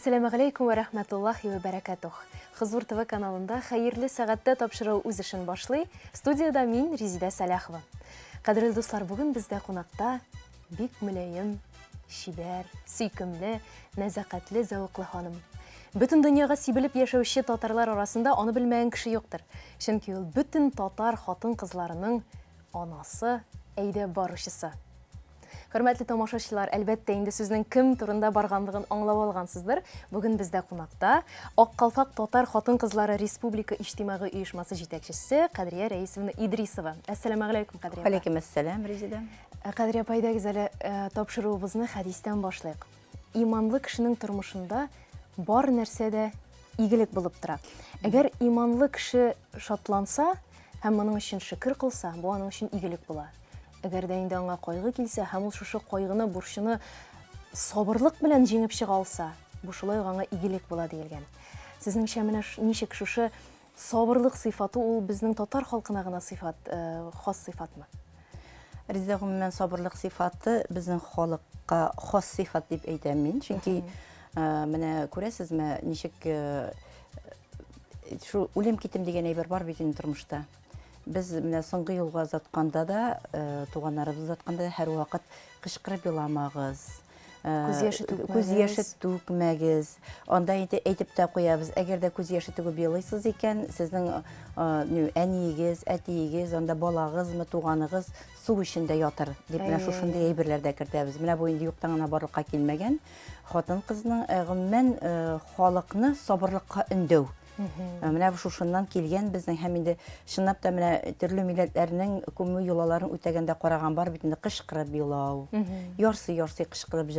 Әссәламу алейкум ва рахматуллахи ва баракатух. Хызур ТВ каналында хәерле сәгатьтә тапшыру үз эшен башлый. Студияда мин Резида Саляхова. Кадерле дуслар, бүген бездә кунакта бик мөлаем, шибәр, сөйкемле, нәзакәтле, зәвыклы ханым. Бөтен дөньяга сибелеп яшәүче татарлар арасында аны белмәгән кеше юктыр. Чөнки ул бөтен татар хатын-кызларының анасы, әйдә баручысы. Хөрмәтле тамашачылар, әлбәттә инде сүзнең кем турында барганлыгын аңлап алгансыздыр. Бүген бездә кунакта Ак Калфак татар хатын-кызлары республика иҗтимагый оешмасы җитәкчесе Кадрия Рәисовна Идрисова. Әссәламу алейкум, Кадрия. Алейкум ассалам, Резида. Кадрия апайдагыз әле тапшыруыбызны хәдистән башлыйк. Иманлы кешенең тормышында бар нәрсә дә игелек булып тора. Әгәр иманлы кеше шатланса һәм моның өчен шөкер кылса, бу аның өчен игелек була. Әгәр дә инде аңа кайгы килсә, һәм ул шушы кайгыны, бурчыны сабырлык белән җиңеп чыга алса, бу шулай аңа игелек була диелгән. Сезнеңчә менә ничек шушы сабырлык сыйфаты ул безнең татар халкына гына сыйфат, хас сыйфатмы? Резида, гомумән сабырлык сыйфаты безнең халыкка хас сыйфат дип әйтәм мин. Чөнки менә күрәсезме, ничек шу үлем китем дигән әйбер бар бит инде тормышта. Без менә соңгы елга затканда да, туганнарыбыз затканда да һәр вакыт кычкырып еламагыз. Күз яше түкмәгез. Анда инде әйтеп тә куябыз, әгәр дә күз яше түгеп елыйсыз икән, сезнең әниегез, әтиегез, анда балагызмы, туганыгыз су эчендә ятыр дип менә шушындай әйберләр дә кертәбез. Менә бу инде юктан гына барлыкка килмәгән. Хатын-кызның гомумән халыкны сабырлыкка өндәү. Менә шушыннан килгән безнең һәм инде чынлап та менә төрле милләтләрнең күмү юлаларын үтәгәндә караган бар бит инде кычкырып елау, ярсый кычкырып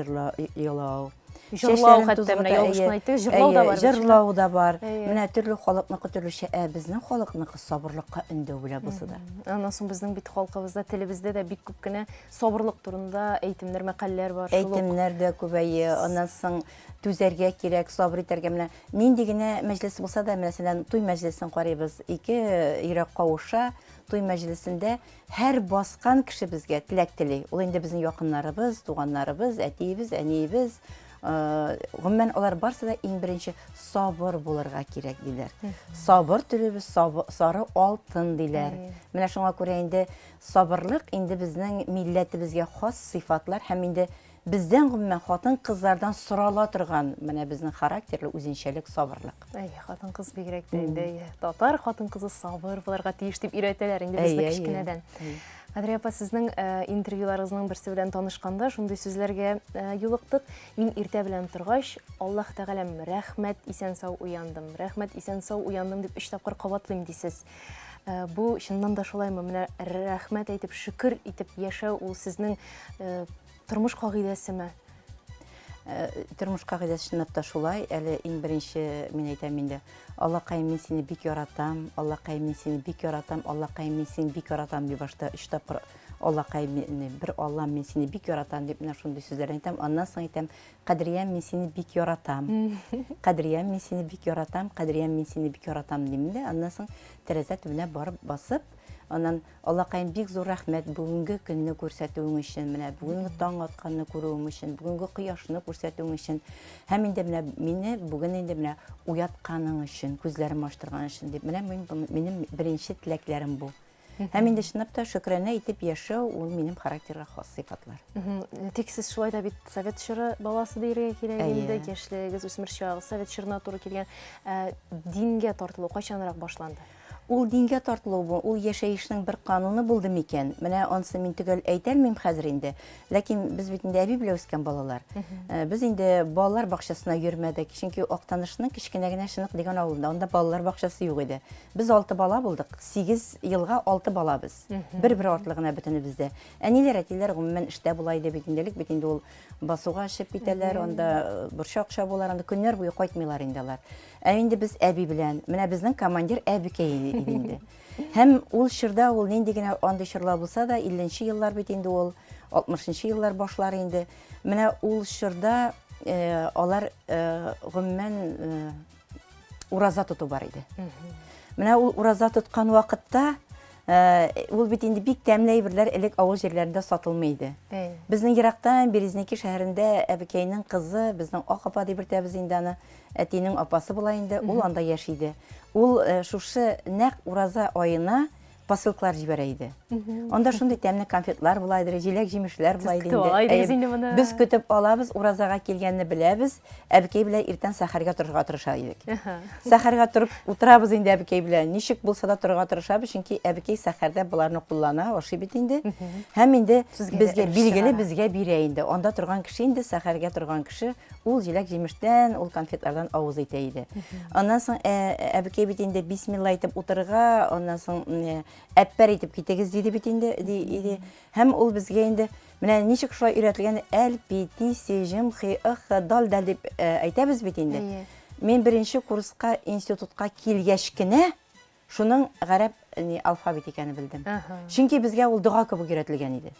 елау. Җырлау хәтта менә ялгышны әйтте, җырлау да бар. Җырлау да бар. Менә төрле халыкныкы төрлечә, безнең халыкныкы сабырлыкка өндәү белә булса да. Аннан соң безнең бит халкыбызда, телебездә дә бик күп кенә сабырлык турында әйтемнәр, мәкаләләр бар. Әйтемнәр дә күбәйе. Аннан соң түзәргә кирәк, сабыр итәргә. Менә нинди генә мәҗлес булса да, мәсәлән, туй мәҗлесен карыйбыз. Ике йөрәк кавыша, туй мәҗлесендә һәр баскан кеше безгә теләк тели. Ул инде безнең якыннарыбыз, туганнарыбыз, әтиебез, әниебез. Гомумән алар барсы да иң беренче сабыр булырга кирәк диләр. Сабыр төлебез сары алтын диләр. Менә шуңа күрә инде сабырлык инде безнең милләтебезгә хас сыйфатлар һәм инде бездән гомумән хатын-кызлардан сорала торган менә безнең характерлы үзенчәлек сабырлык. Хатын-кыз бигрәк тә инде татар хатын-кызы сабыр булырга тиеш дип өйрәтәләр инде безне кичкенәдән. Кадрия апа, сезнең интервьюларыгызның берсе белән танышканда шундый сүзләргә юлыктык. Мин иртә белән торгач, Аллаһ Тәгаләм, рәхмәт, исән-сау уяндым. Рәхмәт, исән-сау уяндым дип 3 тапкыр кабатлыйм дисез. Бу чыннан да шулаймы? Менә рәхмәт әйтеп, шөкер итеп яшәү ул сезнең тормыш кагыйдәсеме? Тормыш кагыйдәсе чынлап та шулай. Әле иң беренче мин әйтәм инде, Аллакай, мин сине бик яратам, Аллакай, мин сине бик яратам, Аллакай, мин сине бик яратам дип башта 3 тапкыр Аллакай, бер Алла, мин сине бик яратам дип менә шундый сүзләр әйтәм. Аннан соң әйтәм, Кадрия, мин сине бик яратам. Кадрия, мин сине бик яратам, Кадрия, мин сине бик яратам дим дә. Аннан соң тәрәзә төбенә барып басып, аннан Аллакай, бик зур рәхмәт бүгенге көнне күрсәтүең өчен, менә бүгенге таң атканны күрүең өчен, бүгенге кояшны күрсәтүең өчен, һәм инде менә мине бүген инде менә уятканың өчен, күзләрем ачтырган өчен дип, менә минем беренче теләкләрем бу. Һәм инде чынлап та шөкранә итеп яшәү ул минем характерга хас сыйфатлар. Тик сез шулай да бит совет чоры баласы дирегә кирәк инде, яшьлегез, үсмер чагы, совет чорына туры килгән. Дингә тартылу кайчанрак башланды? Ул дингә тартылу, ул яшәешнең бер кануны булды микән? Менә анысы мин төгәл әйтәлмим хәзер инде. Ләкин без бит инде әби белән үскән балалар. Без инде балалар бакчасына йөрмәдек, чөнки Актанышның кичкенә генә Шынык дигән авылында, анда балалар бакчасы юк иде. Без 6 бала булдык, 8 елга 6 балабыз. Бер артлыгына бөтенебездә. Әниләр, әтиләр гомумән эштә була иде бит инде, бит инде ул басуга чыгып китәләр, анда борчак чабулар, анда көннәр буе кайтмыйлар инде алар. Инде без әби белән, менә безнең командир әбикәй иде инде. Һәм ул чорда ул нинди генә андый чорлар булса да, 50нче еллар бит инде ул, 60нчы еллар башлары инде. Менә ул чорда алар гомумән ураза тоту бар иде. Менә ул ураза тоткан вакытта Ул бит инде бик тәмле әйберләр элек авыл җирләрендә сатылмый иде. Безнең ерактан Березники шәһәрендә әбекәйнең кызы, безнең ак апа дип бертәбез инде аны, әтинең апасы була инде, ул анда яшиде. Ул шушы нәкъ ураза айына посылкалар җибәрә иде. Анда шундый тәмле конфетлар була иде, җиләк җимешләр була иде. Без көтеп алабыз, уразага килгәнне беләбез. Әбекәй белән иртән сәхәргә торырга тырыша идек. Сәхәргә торып утырабыз инде әбекәй белән. Ничек булса да торырга тырышабыз, чөнки әбекәй сәхәрдә буларны куллана, ашый бит инде. Һәм инде безгә билгеле безгә бирә инде. Анда торган кеше инде, сәхәргә торган кеше, ул җиләк җимештән, ул конфетлардан авыз итә иде. Аннан соң әбекәй бит инде бисмилла әйтеп утырырга, аннан соң әппәр итеп китегез диде бит инде. Һәм ул безгә инде менә ничек шулай өйрәтелгән әлпи, ти, сежим, хи, дал дип әйтәбез бит инде. Мен беренче курска, институтка килгәч кенә шуның гарәп алфавит икәнен белдем. Чөнки безгә ул дуга кебек өйрәтелгән иде.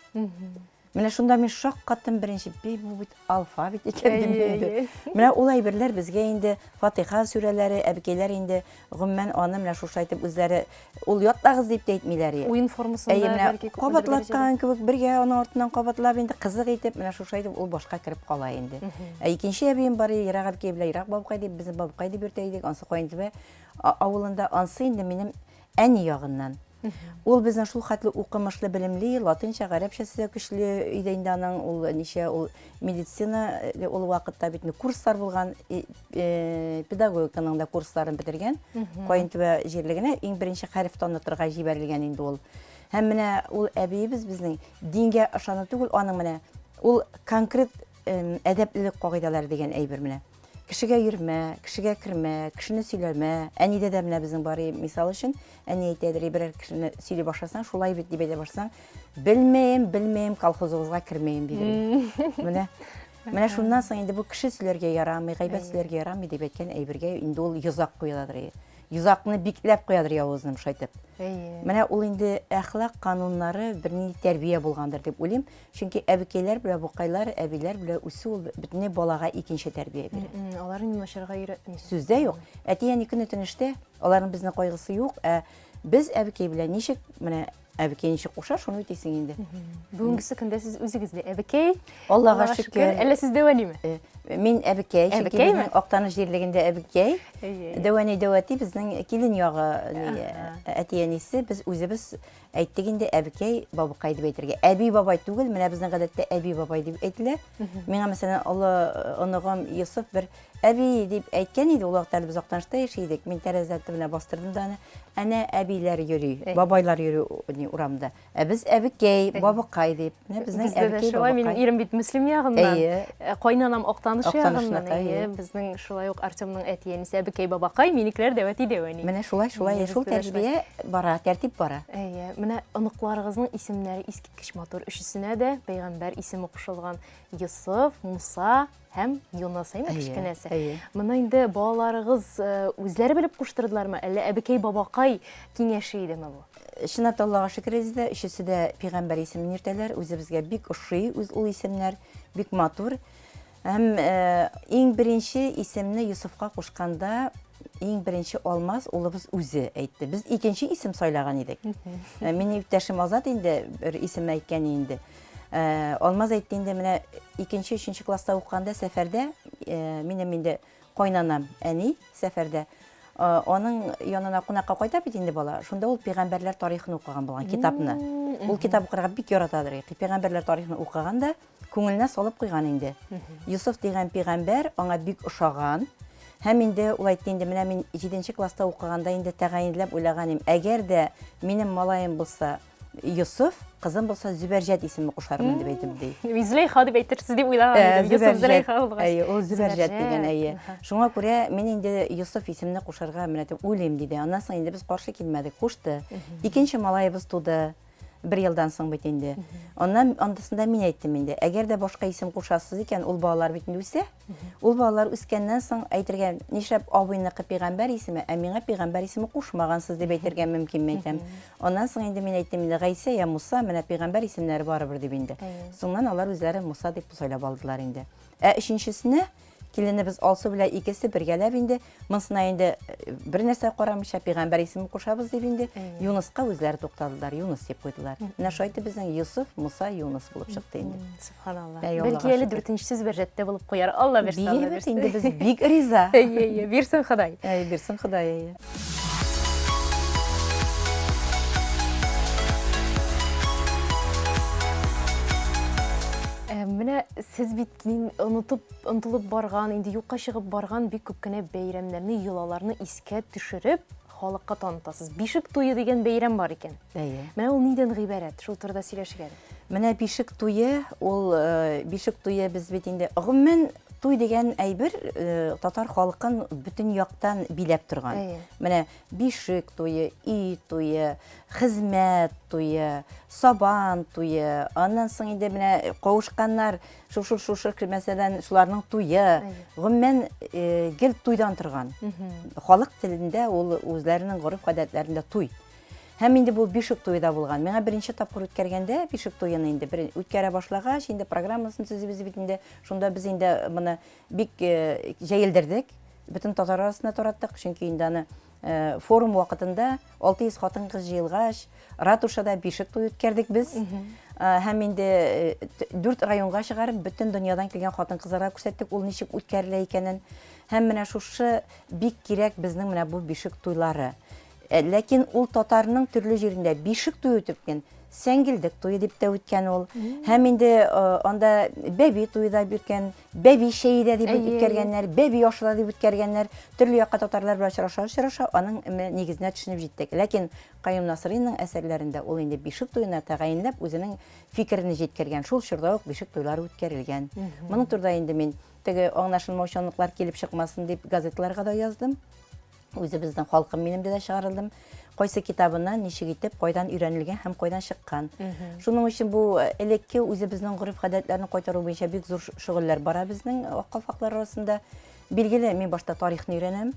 Менә шунда мин шаккаттым беренче, бу бит алфавит икән дип. Менә ул әйберләр безгә инде Фатиха сүрәләре, әбекәйләр инде гомумән аны менә шушы әйтеп үзләре ул ятлагыз дип тә әйтмиләр. Уен формасында бәлки кабатлаткан кебек бергә аның артыннан кабатлап инде кызык итеп менә шушы әйтеп ул башка кирип кала инде. Икенче әбием бар, ерак әбекәй белән ерак бабкай дип, безнең бабкай дип йөртә идек. Ансы кайынтыбы авылында ансы инде минем әни ягыннан. Ул безнең шул хәтле укымышлы, белемле, латынча, гарәпчәсе көчле өйдә инде аның, ул ничә ул медицина ул вакытта бит курслар булган, педагогиканың да курсларын бетергән. Кайынтыба җирлегенә иң беренче хәреф танытырга җибәрелгән инде ул. Һәм менә ул әбиебез безнең дингә ышану түгел, аның менә ул конкрет әдәплелек кагыйдалары дигән әйбер менә. Кешегә йөрмә, кешегә кермә, кешене сөйләмә. Әнидә дә менә безнең бар, мисал өчен, әни әйтәдер, берәр кешене сөйли башласаң, шулай бит дип әйтә башласаң, белмәем, колхозыгызга кермәем дидер. Менә шуннан соң инде бу кеше сөйләргә ярамый, гайбәт сөйләргә ярамый дип әйткән әйбергә инде ул йозак куядыр. Йозакны бикләп куядыр явызны шайтып. Менә ул инде әхлак кануннары берни тәрбия булгандыр дип уйлыйм. Чөнки әбекәйләр белән букайлар, әбиләр белән үсү ул бөтенләй балага икенче тәрбия бирә. Аларны начарга өйрәтми. Сүздә юк. Әти-әни көне төнештә, аларның безне кайгысы юк. Без әбекәй белән ничек менә әбекәй ничек куша, шуны үтисең инде. Бүгенгесе көндә сез үзегезне әбекәй, Аллага шөкер. Әллә сез дәвәниме? Мин әбекәй, чөнки безнең Актаныш җирлегендә әбекәй. Дәвәни дәвәти безнең килен ягы, әти-әнисе, біз үзебез әйттек инде әбекәй, бабыкай дип әйтергә. Әби бабай түгел, менә безнең гадәттә әби бабай дип әйтелә. Миңа мәсәлән, оныгым Йосыф бер әби дип әйткән иде, ул вакытта без Актанышта яшидек. Мин тәрәзә төбенә бастырдым да аны, әнә әбиләр йөри, бабайлар йөри урамда. Без әбекәй, бабыкай дип. Безнең әбекәй, бабыкай. Минем ирем бит мөслим ягыннан. Кайнанам Актаныш ягыннан. Безнең шулай ук Артемның әти-әнисе әбекәй, бабакай, минекләр дәвәти дәвәни. Менә шулай, шул тәрбия бара, тәртип бара. Менә оныкларыгызның исемнәре искиткеч матур. Өчесенә дә пәйгамбәр исеме кушылган. Йосыф, Муса һәм Юнус кичкенәсе. Моны инде балаларыгыз үзләре белеп куштырдылармы, әллә әбекәй, бабакай киңәше идеме бу? Чынлап Аллага шөкер изде, өчесе дә пәйгамбәр исемен йөртәләр, үзебезгә бик ошый ул исемнәр, бик матур. Һәм иң беренче исемне Йосыфка кушканда иң беренче Алмаз улыбыз үзе әйтте. Без икенче исем сайлаган идек. Минем иптәшем Азат инде бер исем әйткән инде. Алмаз әйтте инде, менә икенче, өченче класста укканда сәфәрдә, минем инде кайнанам әни сәфәрдә. Аның янына кунакка кайта бит инде бала. Шунда ул пәйгамбәрләр тарихын укыган булган китапны. Ул китап укырга бик яратадыр. Пәйгамбәрләр тарихын укыганда күңеленә салып куйган инде. Йосыф дигән пәйгамбәр аңа бик ошаган. Һәм инде ул әйтте инде, менә мин 7нче класста укыганда инде тәгаенләп уйлаганым, әгәр дә минем малаем булса Йосыф, кызым булса Зүбәрҗәт исеме кушармын дип әйтеп ди. Зөләйха дип әйтерсез дип уйлаган идем. Йосыф Зөләйха булган. Ул Зүбәрҗәт дигән әйе. Шуңа күрә мин инде Йосыф исеменне кушарга менә дип уйлыйм диде. Аннан соң инде без каршы килмәдек, кушты. Икенче малаебыз туды. 1 елдан соң бит инде. Аннан андысында мин әйттем инде, әгәр дә башка исем кушасыз икән, ул балалар бит инде үсә. Ул балалар үскәннән соң әйтергә, нишләп абыйныкы пәйгамбәр исеме, ә миңа пәйгамбәр исеме кушмагансыз дип әйтергә мөмкин әйтәм. Аннан соң инде мин әйттем инде, Гайса я Муса, менә пәйгамбәр исемнәре барыбер дип инде. Соңнан алар үзләре Муса дип сайлап алдылар инде. Өченчесенә Киленебез Алсу белән икесе бергәләп инде. Монысына инде бер нәрсә карамыйча пәйгамбәр исемен кушабыз дип инде. Юнуска үзләре тукталдылар, Юнус дип куйдылар. Менә шайтты безнең Юсуф, Муса, Юнус булып чыкты инде. Субханалла. Әй, Бәлки Аллага әле шөкер. 4нче сүз бәрҗәттә булып куяр. Алла бирсен. Алла Бигрәк бирсен. инде без бик риза. Әйе, бирсен Ходай. Әй, бирсен Ходай. Менә сез бит онытылып барган, инде юкка чыгып барган бик күп кенә бәйрәмнәрне, йолаларны искә төшереп, халыкка танытасыз. Бишек туе дигән бәйрәм бар икән. Әйе. Менә ул нидән гыйбарәт? Шул турыда сөйләшик әле. Менә бишек туе, ул бишек туе без бит инде гомумән туй дигән әйбер татар халкын бөтен яктан биләп торган. Әйе. Менә бишек туе, үй туе, хезмәт туе, сабан туе, аннан соң инде менә кавышканнар, шушы мәсәлән шуларның туе, гомумән гел туйдан торган. Халык телендә ул үзләренең гореф-гадәтләрендә туй. Һәм инде бу бишек туйда булган. Миңа беренче тапкыр үткәргәндә бишек туйны инде бер үткәрә башлагач, инде программасын төзебез бит инде. Шунда без инде моны бик җәелдердек. Бөтен татар арасына тараттык, чөнки инде аны форум вакытында 600 хатын-кыз җыелгач, ратушада бишек туй үткәрдек без. Һәм инде 4 районга чыгарып, бөтен дөньядан килгән хатын-кызларга күрсәттек, ул ничек үткәрелә икәнен. Һәм менә шушы бик кирәк безнең менә бу бишек туйлары. Ләкин ул татарның төрле җирендә бишек туй үткән, сәңгелдек туе дип тә үткән ул. Һәм инде анда бәби туйда үткән, бәби шәйдә дип үткәргәннәр, бәби ашыда дип үткәргәннәр, төрле якка татарлар белән очраша, аның нигезенә төшенеп җиттек. Ләкин Каюм Насыйриның әсәрләрендә ул инде бишек туена тәгаенләп үзенең фикерен җиткергән. Шул чорда ук бишек туйлары үткәрелгән. Моның турында инде мин теге аңлашылмаучанлыклар килеп чыкмасын дип газеталарга да яздым. Үзебезнең халкым минемдә дә чыгарылдым. Кайсы китабыннан ничек итеп, кайдан өйрәнелгән һәм кайдан чыккан. Шуның өчен бу элекке үзебезнең гореф-гадәтләрне кайтару буенча бик зур шөгыльләр бара безнең калфаклар арасында. Билгеле, мин башта тарихны өйрәнәм.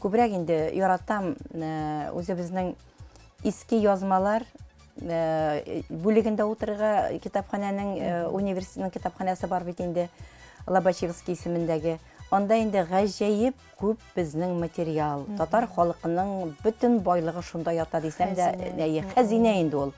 Күбрәк инде яратам үзебезнең иске язмалар бүлегендә утырырга, китапханәнең университетның китапханәсе бар бит инде, Лобачевский исемендәге. Анда инде гаҗәеп күп безнең материал. Татар халкының бөтен байлыгы шунда ята дисәм дә, хәзинә инде ул.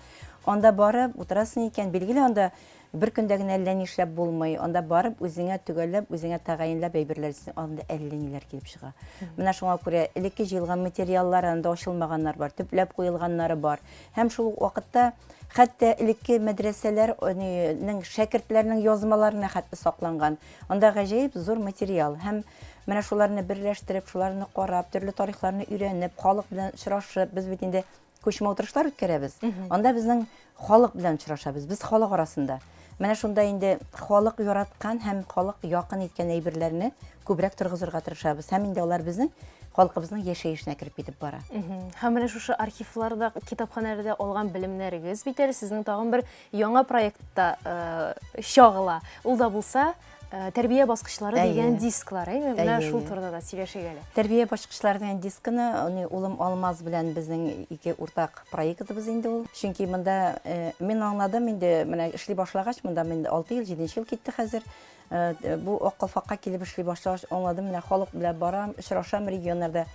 Анда барып утырасың икән, билгеле анда бер көндә генә әллә нишләп булмый. Анда барып үзеңә төгәлләп, үзеңә тәгаенләп әйберләрсең, анда әллә ниләр килеп чыга. Менә шуңа күрә элекке җыелган материаллар анда ачылмаганнар бар, төпләп куелганнары бар. Һәм шул вакытта хәтта элекке мәдрәсәләрнең шәкертләренең язмаларына хәтта сакланган. Анда гаҗәеп зур материал. Һәм менә шуларны берләштереп, шуларны карап, төрле тарихларны өйрәнеп, халык белән очрашып, без бит инде күчмә утырышлар үткәрәбез. Анда безнең халык белән очрашабыз, без халык арасында. Менә шунда инде халык яраткан һәм халык якын иткән әйберләрне күбрәк торгызырга тырышабыз. Һәм инде алар безнең халкыбызның яшәешенә кирип китеп бара. Һәм менә шушы архивларда, китапханәләрдә алган белемнәрегез бит әле сезнең тагын бер яңа проектта чагыла. Ул да булса тәрбия баскычлары дигән дисклар, менә шул турыда да сөйләшик әле. Тәрбия баскычлары дигән дискны улым Алмаз белән безнең ике уртак проектыбыз инде ул. Чөнки монда мин аңладым инде, менә эшли башлагач, монда мен 6 ел, 7 ел китте хәзер. Бу Аккалфакка килеп эшли башлагач, аңладым, менә халык белән барам, очрашам регионнарда.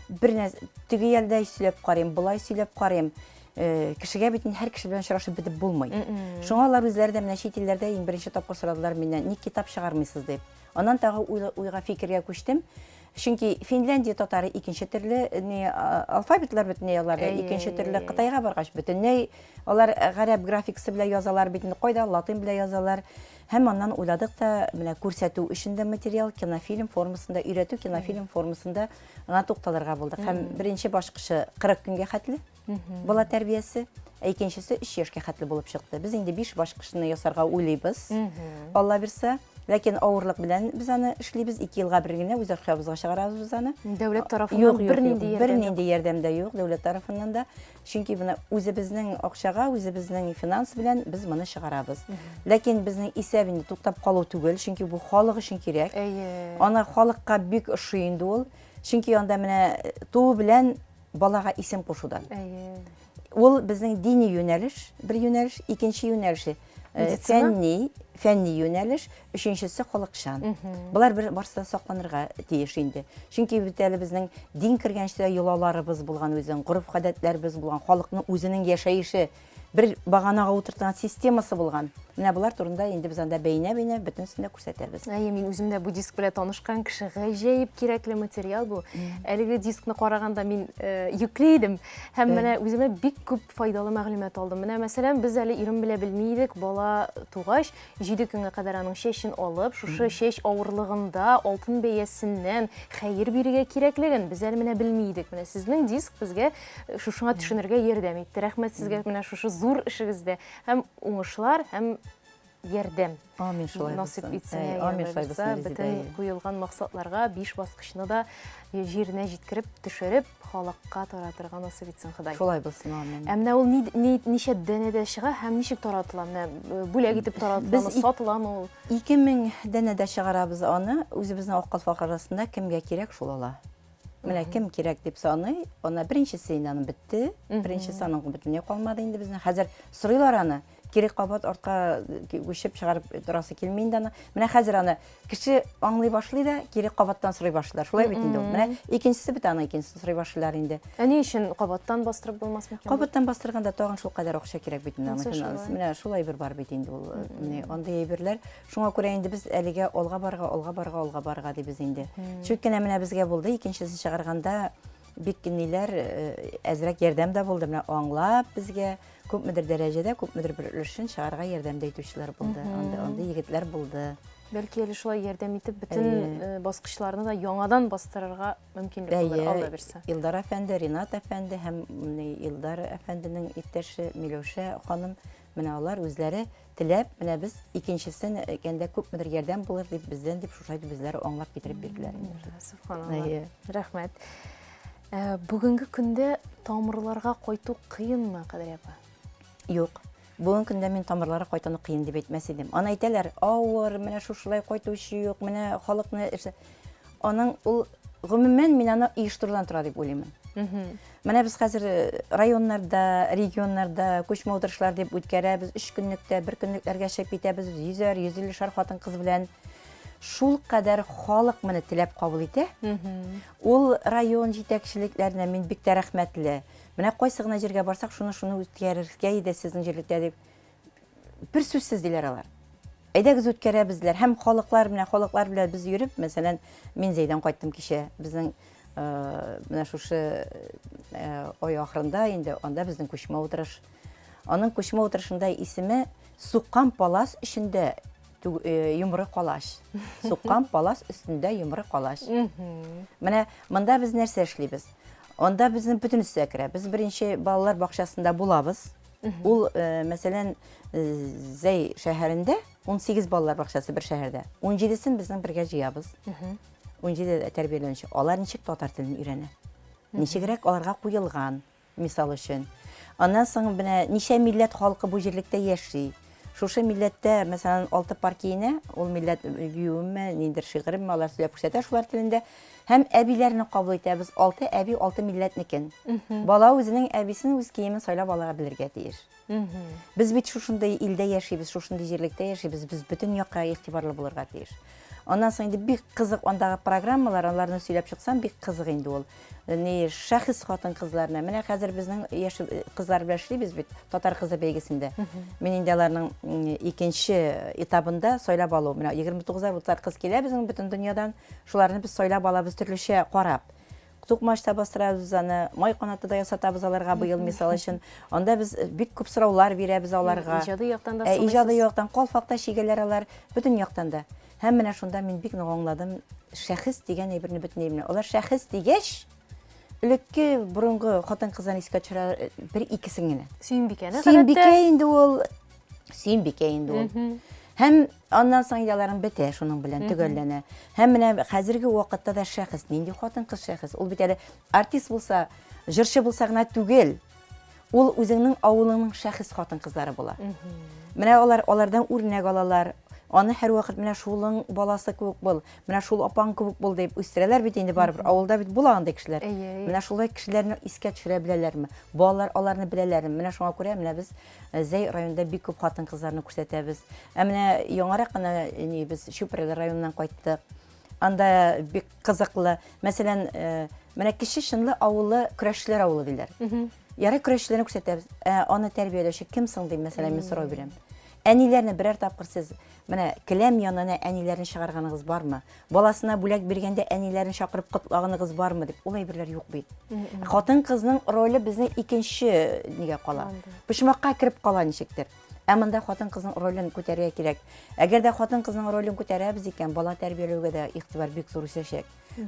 Бер теге ялда сөйләп карыйм, булай сөйләп карыйм. Кешегә бит һәр кеше белән очрашып бетеп булмый. Шуңа алар үзләре дә менә чит илләрдә иң беренче тапкыр сорадылар миннән, ник китап чыгармыйсыз дип. Аннан тагы уйга фикергә күчтем. Чөнки Финляндия татары икенче төрле алфавитлар бөтенләй аларда, икенче төрле Кытайга баргач бөтенләй алар гарәп графикасы белән язалар бит, кайда латин белән язалар. Һәм аннан уйладык та менә күрсәтү өчен дә материал, кинофильм формасында өйрәтү, кинофильм формасында аңа тукталырга булдык. Һәм беренче башкычы 40 көнгә хәтле бала тәрбиясе, икенчесе 3 яшькә хәтле булып чыкты. Без инде 5 башкычны ясарга уйлыйбыз. Алла бирсә, ләкин авырлык белән без аны эшлибез, 2 елга бер генә үз архивыбызга чыгарабыз аны. Дәүләт тарафыннан бернинди ярдәм дә юк, дәүләт тарафыннан да. Чөнки моны үзебезнең акчага, үзебезнең финанс белән без моны чыгарабыз. Ләкин безнең исәбендә туктап калу түгел, чөнки бу халык өчен кирәк. Аны халыкка бик ошый инде ул. Чөнки анда менә туу белән балага исем кушудан. ул безнең дини юнәлеш, бер юнәлеш, икенче юнәлеше фәнни юнәлеш, өченчесе халыкчан. Булар барысы да сакланырга тиеш инде. Чөнки бит әле безнең дин кергәнче йолаларыбыз булган үзен, горыф-гадәтләребез булган, халыкның үзенең яшәеше bir баганага утыртган системасы булган. Менә булар турында инде без анда бәйнә-бәйнә бөтенсен дә күрсәтәбез. Мин үзем дә бу диск белән танышкан кеше, гаҗәеп кирәкле материал бу. Әлеге дискны караганда мин йөкле идем һәм менә үземә бик күп файдалы мәгълүмат алдым. Менә мәсәлән, без әле ирем белә белмидек, бала тугач 7 көнгә кадәр аның чәчен алып, шушы чәч авырлыгында алтын бәясеннән хәер бирергә кирәклеген без әле менә белмидек. Менә сезнең диск безгә шушыңа төшенергә ярдәм итте. Рәхмәт сезгә менә шушы зур эшегездә һәм уңышлар һәм ярдәм. Амин шулай. Насип итсен. Амин шулай. Бөтен куелган максатларга 5 баскычны да җиренә җиткереп, төшереп, халыкка таратырга насип итсен Ходай. Шулай булсын, амин. Менә ул ничә дәнәдә чыга һәм ничек таратыла? Менә бүләк итеп таратыламы, сатыламы ул? 2000 дәнәдә чыгарабыз аны, үзебезнең Ак Калфак арасында кемгә кирәк шул ала. Менә кем кирәк дип саный, аны беренчесе инде бетте, беренче саның бөтенләй калмады инде безнең. Хәзер сорыйлар аны. Кирәк кабат артка күчеп чыгарып торасы килми инде аны. Менә хәзер аны кеше аңлый башлый да, кирәк кабаттан сорый башлар. Шулай бит инде ул. Менә икенчесе бит аны икенчесе сорый башлар инде. Ни өчен кабаттан бастырып булмасмы? Кабаттан бастырганда тагын шул кадәр акча кирәк бит инде. Менә шулай бер бар бит инде ул. Менә андай әйберләр. Шуңа күрә инде без әлегә алга барга дибез инде. Чөнки менә безгә булды икенчесен чыгарганда бик ниләр әзрәк ярдәм дә булды. Менә аңлап безгә күпмедер дәрәҗәдә, күпмедер бер өлешен чыгарга ярдәм итүчеләр булды. Анда егетләр булды. Бәлки әле шулай ярдәм итеп, бөтен баскычларны да яңадан бастырырга мөмкинлек булыр, Алла бирсә. Илдар әфәнде, Ринат әфәнде һәм Илдар әфәнденең иптәше Миләүшә ханым, менә алар үзләре теләп, менә без икенчесен әйткәндә күпмедер ярдәм булыр дип бездән дип шулай безләре аңлап китереп бирделәр. Субханалла. Рәхмәт. Бүгенге көндә тамырларга кайту кыенмы, Кадир апа? Юк. Бүгенге көндә мин тамырларга кайтуны кыен дип әйтмәс идем. Аны әйтәләр, авыр, менә шушылай кайтучы юк, менә халыкны аның ул гомумән мин аны оештырудан тора дип уйлыймын. Менә без хәзер районнарда, регионнарда күчмә утырышлар дип үткәрәбез, 3 көнлектә, 1 көнлекләргә чыгып китәбез, 100-150 шар хатын-кыз белән. Шул кадәр халык моны теләп кабул итә. Ул район җитәкчелекләренә мин бик тә рәхмәтле. Менә кайсы гына җиргә барсак, шуны үткәрергә иде сезнең җирлектә дип бер сүзсез диләр алар. Әйдәгез үткәрәбезләр. Һәм халыклар белән без йөреп, мәсәлән, мин Зәйдән кайттым кичә. Безнең менә шушы ай ахырында инде анда безнең күчмә утырыш. Аның күчмә утырышында исеме Суккан палас эчендә йомры калач. Суккан палас өстендә йомры калач. Менә монда без нәрсә эшлибез? Анда безнең бөтенесе керә. Без беренче балалар бакчасында булабыз. Ул, мәсәлән, Зәй шәһәрендә 18 балалар бакчасы бер шәһәрдә. 17сен безнең бергә җыябыз. 17 тәрбияләнүче. Алар ничек татар телен өйрәнә? Ничегрәк аларга куелган, мисал өчен. Аннан соң менә ничә милләт халкы бу җирлектә яши. Шушы милләттә, мәсәлән, 6 партияне, ул милләт юеме, ниндер шигырем, алар сөйләп күрсәтә шулар телендә. Һәм әбиләрне кабул итәбез. 6 әби, 6 милләтнекен. Бала үзенең әбисен үз киемен сайлап алырга белергә тиеш. Без бит шушындай илдә яшибез, шушындай җирлектә яшибез, без бөтен якка игътибарлы булырга тиеш. Аннан соң инде бик кызык андагы программалар, аларны сөйләп чыксам, бик кызык инде ул. Ни шәхес хатын-кызларына. Менә хәзер безнең яшь кызлар белән эшлибез бит татар кызы бәйгесендә. Мин инде аларның икенче этабында сайлап алу. Менә 29 татар кыз килә безнең бөтен дөньядан. Шуларны без сайлап алабыз төрлечә карап. Тукмашта бастырабыз аны, май канаты да ясатабыз аларга быел мисал өчен. Анда без бик күп сораулар бирәбез аларга. Иҗади яктан да Иҗади яктан Калфакта шигәләр алар, бөтен яктан да. Һәм менә шунда мин бик нык аңладым. Шәхес дигән әйберне бөтен әйберне. Алар шәхес дигәч, элекке борынгы хатын-кыздан искә төшерә бер икесен генә. Сөембикәне Сөембикә инде ул. Сөембикә инде ул. Һәм аннан соң яларын бетә шуның белән төгәлләнә. Һәм менә хәзерге вакытта да шәхес, нинди хатын-кыз шәхес. Ул бит әле артист булса, җырчы булса гына түгел. Ул үзенең авылының шәхес хатын-кызлары була. Менә алардан үрнәк алалар. Аны һәр вакыт менә шулың баласы кебек бул, менә шул апаң кебек бул дип үстерәләр бит инде барыбер. Авылда бит була андый кешеләр. Менә шулай кешеләрне искә төшерә беләләрме? Балалар аларны беләләрме? Менә шуңа күрә менә без Зәй районында бик күп хатын-кызларны күрсәтәбез. Менә яңарак кына без Чүпрәле районыннан кайттык. Анда бик кызыклы. Мәсәлән, менә кеше шынлы авылы көрәшчеләр авылы диләр. Ярый көрәшчеләрне күрсәтәбез. Аны тәрбияләүче кем соң дип мәсәлән мин сорау бирәм. Әниләрне берәр тапкыр сез менә келәм янына әниләрне чыгарганыгыз бармы? Баласына бүләк биргәндә әниләрне чакырып котлаганыгыз бармы дип. Ул әйберләр юк бит. Хатын-кызның роле безнең икенче нигә кала. Почмакка кирип кала ничектер. Монда хатын-кызның ролен күтәрергә кирәк. Әгәр дә хатын-кызның ролен күтәрәбез икән, бала тәрбияләүгә дә игътибар бик зур үсәчәк.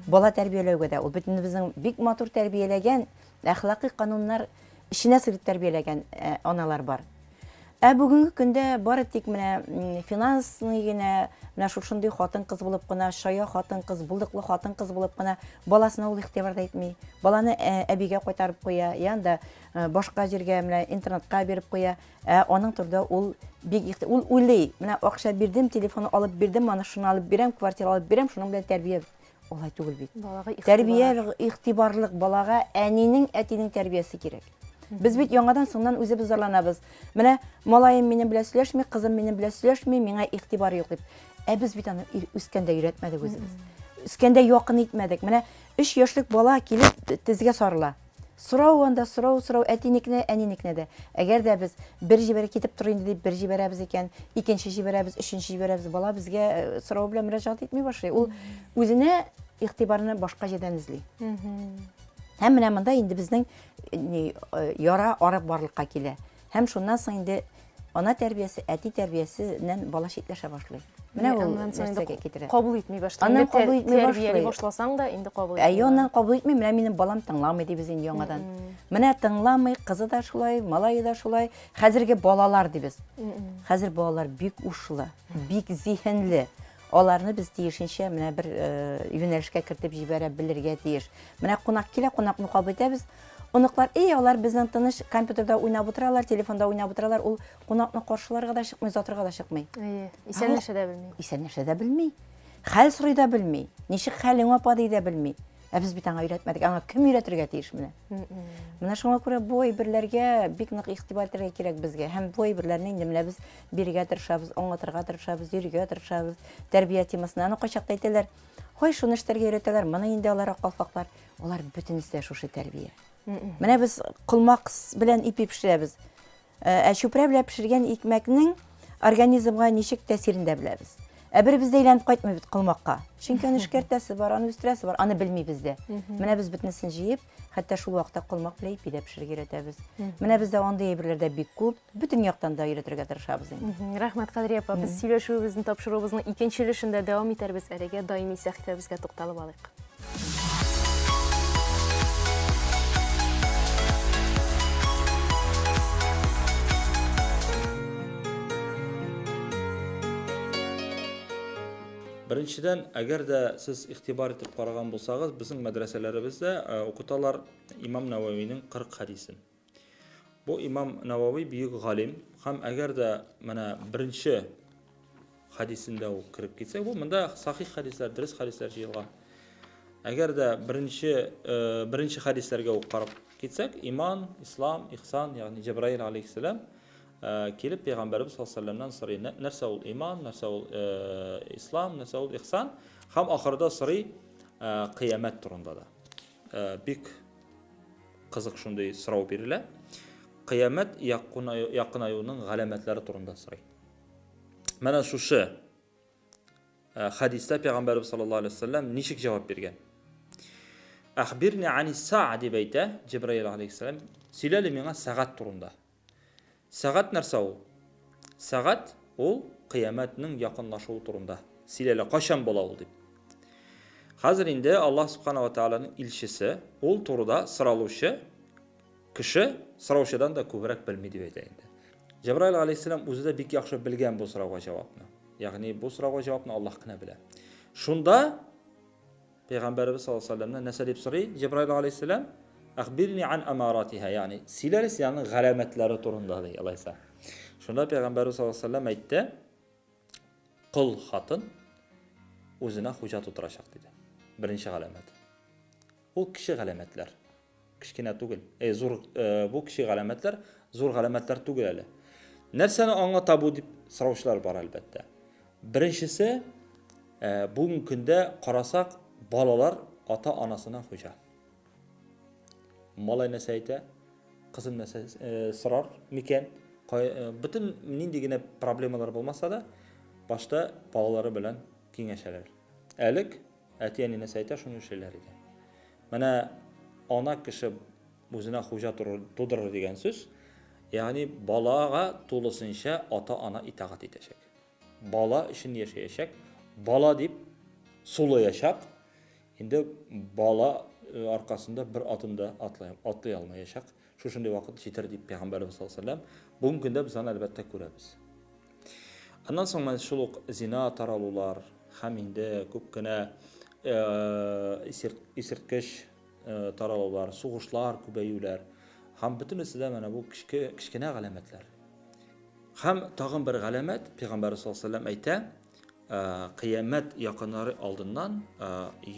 Бала тәрбияләүгә дә ул бөтенебезнең бик матур тәрбияләгән, әхлакый кануннар эшенә сырып тәрбияләгән аналар бар. Бүгенге көндә бары тик менә финансный генә менә шушындый хатын-кыз булып кына, шая хатын-кыз, булдыклы хатын-кыз булып кына баласына ул игътибар да итми. Баланы әбигә кайтарып куя, янда башка җиргә менә интернатка биреп куя. Аның турында ул бик ул уйлый, менә акча бирдем, телефонны алып бирдем, аны шуны алып бирәм, квартира алып бирәм, шуның белән тәрбия. Алай түгел бит. Тәрбия игътибарлык балага әнинең, әтинең тәрбиясе кирәк. Без бит яңадан соңнан үзебез зарланабыз. Менә малаем минем белән сөйләшми, кызым минем белән сөйләшми, миңа игътибар юк дип. Без бит аны үскәндә өйрәтмәдек үзебез. Үскәндә якын итмәдек. Менә 3 яшьлек бала килеп тезгә сарыла. Сорау анда сорау, әтинекне, әнинекне дә. Әгәр дә без бер җибәрә китеп тор инде дип бер җибәрәбез икән, икенче җибәрәбез, өченче җибәрәбез, бала безгә сорау белән мөрәҗәгать итми башлый. Ул үзенә игътибарны башка җирдән эзли. Һәм менә монда инде безнең яра арып барлыкка килә. Һәм шуннан соң инде ана тәрбиясе, әти тәрбиясеннән бала читләшә башлый. Менә ул нәрсәгә китерә. Кабул итми башлый. Инде тәрбияли башласаң да инде кабул итми. Әйоннан кабул итми, менә минем балам тыңламый дибез инде яңадан. Менә тыңламый, кызы да шулай, малае да шулай. Хәзерге балалар дибез. Хәзер балалар бик ушлы, бик зиһенле. Аларны без тиешенчә менә бер юнәлешкә кертеп җибәрә белергә тиеш. Менә кунак килә, кунакны кабул итәбез. Оныклар, алар безнең тыныч компьютерда уйнап утыралар, телефонда уйнап утыралар. Ул кунакны каршыларга да чыкмый, затырга да чыкмый. Исәнләшә дә белми. Исәнләшә дә белми. Хәл сорый да белми. Ничек хәлең апа ди дә белми. Без бит аңа өйрәтмәдек. Аңа кем өйрәтергә тиеш менә? Менә шуңа күрә бу әйберләргә бик нык игътибар итәргә кирәк безгә. Һәм бу әйберләрне инде менә без бирергә тырышабыз, аңлатырга тырышабыз, йөрергә тырышабыз. Тәрбия темасына аны кайчакта әйтәләр. Хой, шуны эшләргә өйрәтәләр. Моны инде алар калфаклар. Алар бөтенесе шушы тәрбия. Менә без кылмак белән ипи пешерәбез. Чүпрә белән пешергән икмәкнең организмга ничек тәэсирен дә беләбез. Бер бездә әйләнеп кайтмый бит кылмакка. Чөнки аны эшкәртәсе бар, аны үстерәсе бар, аны белми бездә. Менә без бөтенесен җыеп, хәтта шул вакытта кылмак белән ипи дә пешерергә өйрәтәбез. Менә бездә андый әйберләрдә бик күп, бөтен яктан да өйрәтергә тырышабыз инде. Рәхмәт, Кадрия апа. Без сөйләшүебезне, тапшыруыбызның икенче өлешендә дәвам итәрбез. Әлегә даими сәхифәбезгә тукталып алыйк. Беренчедән, әгәр дә сез игътибар итеп караган булсагыз, безнең мәдрәсәләребездә укыталар Имам Нававиның 40 хадисен. Бу Имам Навави бик галим, һәм әгәр дә менә беренче хадисендә ул кирип китсә, бу монда сахих хадислар, дөрес хадислар җыелган. Әгәр дә беренче хадисләргә ук карап китсәк, иман, ислам, ихсан, ягъни Җибраил алейхиссалам килеп Пәйгамбәрбез саллаллаһу алейһи ва саллямнан сорый, нәрсә ул иман, нәрсә ул ислам, нәрсә ул ихсан, һәм ахырда сорый кыямәт турында да. Бик кызык шундый сорау бирелә. Кыямәт якынаюының галәмәтләре турында сорый. Менә шушы хадистә Пәйгамбәрбез саллаллаһу алейһи ва саллям ничек җавап биргән? Әхбирни ани саа дип әйтә Җибраил алейхиссалам, сөйләле миңа сәгать турында. Сәгать нәрсә ул? Сәгать ул кыямәтнең якынлашуы турында. Сөйләле, кашан була ул дип. Хәзер инде Аллаһ субханаху ва тааляның илчесе, ул турыда соралучы кеше сораучыдан да күбрәк белми дип әйтә инде. Җибраил алейхиссалам үзе дә бик яхшы белгән бу сорауга җавапны. Ягъни бу сорауга җавапны Аллаһ кына белә. Шунда Пәйгамбәрбез саллаллаһу алейһи ва саллямнан нәрсә дип сорый Җибраил алейхиссалам? Әхбирни ан амаратиха, ягъни сөйләле сиңа галәмәтләре турында ди алайса. Шунда Пәйгамбәрбез саллаллаһу алейһи ва саллям әйтте: Qul xатын o'zina xo'ja tuturashaq dedi. Birinchi alamat. Bu kishi alamatlar. Kichkina tugul. Zo'r bu kishi alamatlar, zo'r alamatlar tugul hali. Narsani anga tabu deb so'rovchilar bor albatta. Birinchisi bugungi kunda qarasak bolalar ota-onasına xo'ja. Malay nasa ayta, qizim nasa so'rar mikan, butun nindigina problemalar bo'lmasa-da, boshda bolalari bilan kengashadilar. Alik atiyani nasa ayta shuni ishlar edi. Mana ona kishi o'zina xo'ja to'dirar degan so'z, ya'ni bolaga to'lisincha ota-ona itoat etishak. Bola ishini yashayashak, bola deb sulu yashab, endi bola orqasida bir adımda atlay olmayashaq. Shu shunday vaqt yetar deb payg'ambarimiz sollallohu alayhi vasallam bugungi kunda biz uni albatta ko'ramiz. Ondan so'ng mana shu zina taraluvlar, ham endi ko'pgina isirtkish taraluvlar, sug'ishlar, ko'payuvlar, ham butunisida mana bu kichkina g'alamatlar. Ham tag'in bir g'alamat payg'ambarimiz sollallohu alayhi vasallam ayta, qiyomat yaqinlari oldindan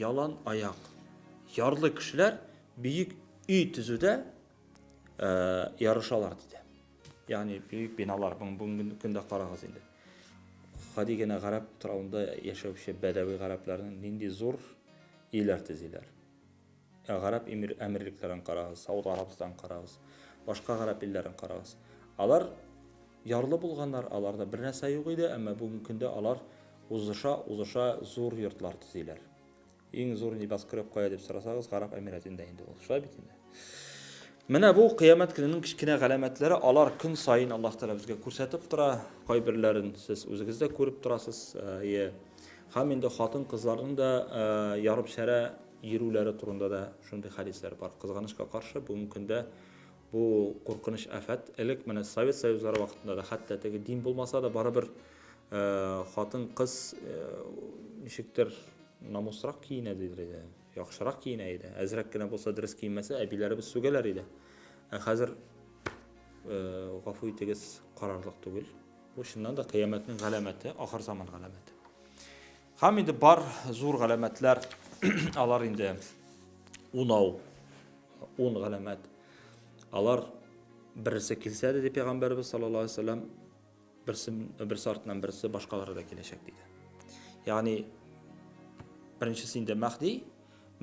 yalan oyoq yarlı kişiler büyük uy tüzüde yarışalar dedi. Yani büyük binalar bugün günde qarağız indi. Hadigene Arap tarafında yaşayışı Bedevi Arapların nindi zor iyiler tüzüler. Arap emirliklerin qarağız, Saudi Arabistan qarağız, başka Arap illerin qarağız. Alar yarlı bulganlar, alarda bir narsa yok idi, ama bugün günde alar uzuşa zor yurtlar tüzüler. Eng zo'r libas qilib qo'ya deb so'rasangiz, Arab Emiratida endi u. Shu bitindi. Mana bu qiyomat kunining kichkina g'alamatlari alar kun sayin Alloh taolo bizga ko'rsatib tura, qo'y birlarini siz o'zingizda ko'rib turasiz. Ham endi xotin qizlarning da yorib shara yurulari turunda da shunday hadislar bor. Qizg'anishga qarshi bugungi kunda bu qo'rqinish afat, ilk mana Sovet Soyuzlari vaqtida da hatto din bo'lmasa da baribir xotin qiz nishikdir namusroq kiyinadi edi, yaxshiroq kiyinadi. Azrakkina bo'lsa dris kiyinmasa, abilari biz so'galar edi. Hozir g'afuy tegiz qarorliq tugul. Bu shundan da qiyomatning g'alamati, oxir zamon g'alamati. Ham endi bor zo'r g'alamatlar, alar endi 10 g'alamat. Alar birisi kelsa dedi payg'ambarimiz sollallohu alayhi vasallam, birisi ortidan birisi boshqalarida kelishak dedi. Ya'ni birinchisi endi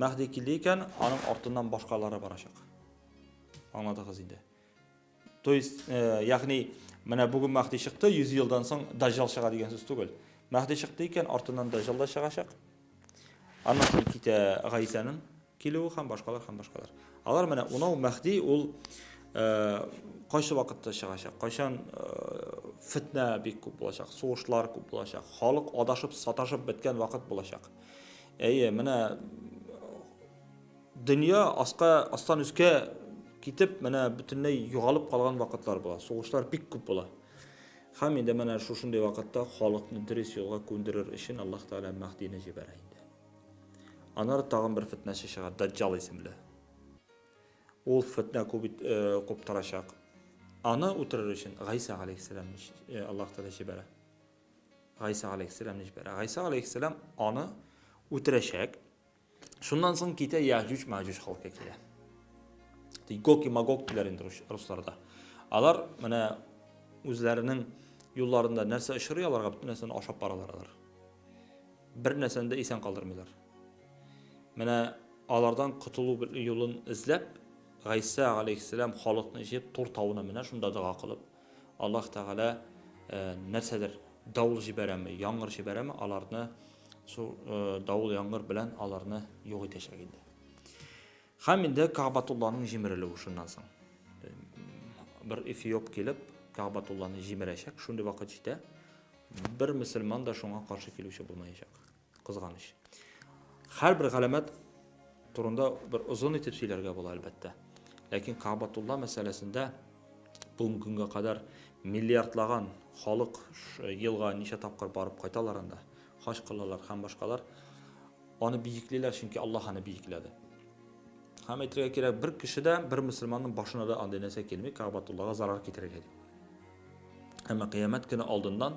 Mahdi kelgan, uning ortidan boshqalari borashaq. Anladingiz endi. To есть, ya'ni mana bugun Mahdi chiqdi, 100 yildan so'ng Dajjal chiqadi degan so'z tugul. Mahdi chiqdi ekan, ortidan Dajjal da chiqashaq. Ana ikkita G'aysaning keluvi ham boshqalar. Alar mana uning Mahdi ul qaysi vaqtda chiqashaq, qachon fitna bek ko'p bo'lacaq, so'g'ishlar ko'p bo'lacaq, xalq adashib, satashib bitgan vaqt bo'lacaq. Mana dunyo ostan üstga ketib, mana butunlay yo'g'olib qolgan vaqtlar bo'ladi. So'g'ishlar bek ko'p bo'ladi. Ham endi mana shu shunday vaqtda xalqni diris yo'lga ko'ndirir uchun Alloh taolo Mahdini jibaraydi. Anar tag'in bir fitnachi chiqadi, Dajjal ismli. O fitna ko'p tarashaq. Ana o'tirir uchun G'aysa alayhissalom Alloh taolo jibara. G'aysa alayhissalom ona o'tirashak. Shundan so'ng keta Yajuj Majuj xalqqa keladi. Gog Magog dilar endi ruslarda. Alar mana o'zlarining yo'llarida narsa ishiriyorlar, butun narsani oshab boralar. Bir narsani da eson qoldirmaylar. Mana alardan qutuluv yo'lini izlab G'aysa alayhissalom xalqni ishib to'rtavuna mana shunda duo qilib, Alloh taolo narsadir davul jibarami, yomg'ir jibarami, alarni shu davul yomg'ir bilan alarni yo'q etishak edi. Ham endi Ka'batullohning jimiriluvi shundan so'ng. Bir Efiop kelib Ka'batullohni jimirashak, shunday vaqtda bir musulmon da shunga qarshi keluvchi bo'lmayacak. Qizg'anish. Har bir g'alamat turunda bir uzun tafsillarga bo'lar albatta. Lekin Ka'batulloh masalasida bugungi kunga qadar milliardlagan xalq yilga necha topqir borib qaytalarında, xosh qilalar ham boshqalar onu buyuklilar, chunki Alloh uni buyukladi. Ham aytga kerak, bir kishida bir musulmonning boshina da andenasa kelmay Ka'batullohga zarar keltiradi. Ama qiyomat kuni oldindan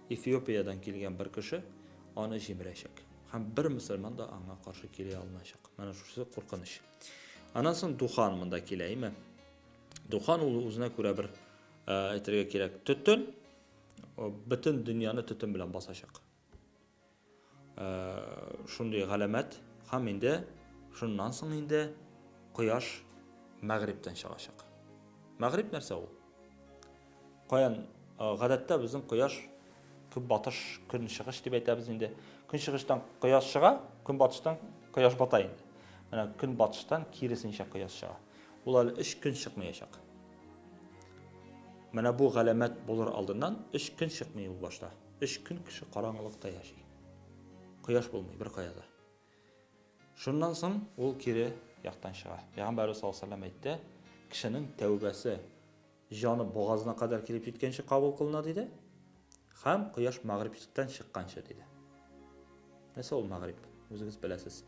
Эфиопиядан келген бір кіші аны жемірәшек. Һәм бір мұсылман да аңа қаршы келе алмайшақ. Мәна шусы қорқыныш. Анан соң Духан мында келейме. Духан ул үзенә күрә бер әйтергә кирәк төтен, бөтен дөньяны төтен белән басачак. Шундый галәмәт һәм инде шуннан соң инде кояш мәгъриптән чыгачак. Мәгъриб нәрсә ул? Каян гадәттә безнең кояш көнбатыш, көнчыгыш дип әйтәбез инде. Көнчыгыштан кояш чыга, көнбатыштан кояш бата инде. Менә көнбатыштан киресенчә кояш чыга. Ул әле 3 көн чыкмаячак. Менә бу галәмәт булыр алдыннан 3 көн чыкмый ул башта. 3 көн кеше караңгылыкта яши. Кояш булмый бер каяда. Шуннан соң ул кире яктан чыга. Пәйгамбәр саллаллаһу алейһи ва саллям әйтте, кешенең тәүбәсе жаны бугазына кадәр килеп җиткәнче кабул кылына диде. Һәм кояш мәгъриптән чыкканчы диде. Нәрсә ул мәгъриб? Үзегез беләсез.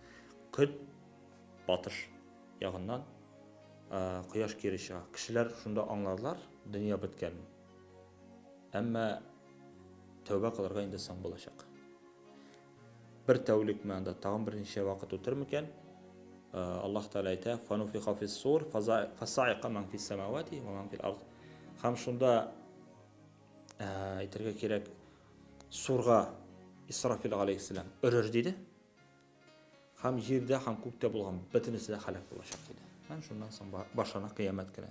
Көн батыш ягыннан кояш кире чыга. Кешеләр шунда аңладылар, дөнья беткән. Әмма тәүбә кылырга инде соң булачак. Бер тәүлек мәндә тагын берничә вакыт үтер микән? Аллаһ Таала әйтә: "Фануфиха фис-сур фасаиqa man fis-samawati wa man fil-ard." Һәм шунда әйтергә кирәк, сурга Исрафил алейхиссалам өрер диде. Һәм җирдә һәм күктә булган бөтенесе дә халак булачак диде. Мен шуннан соң башына кыямәт кенә.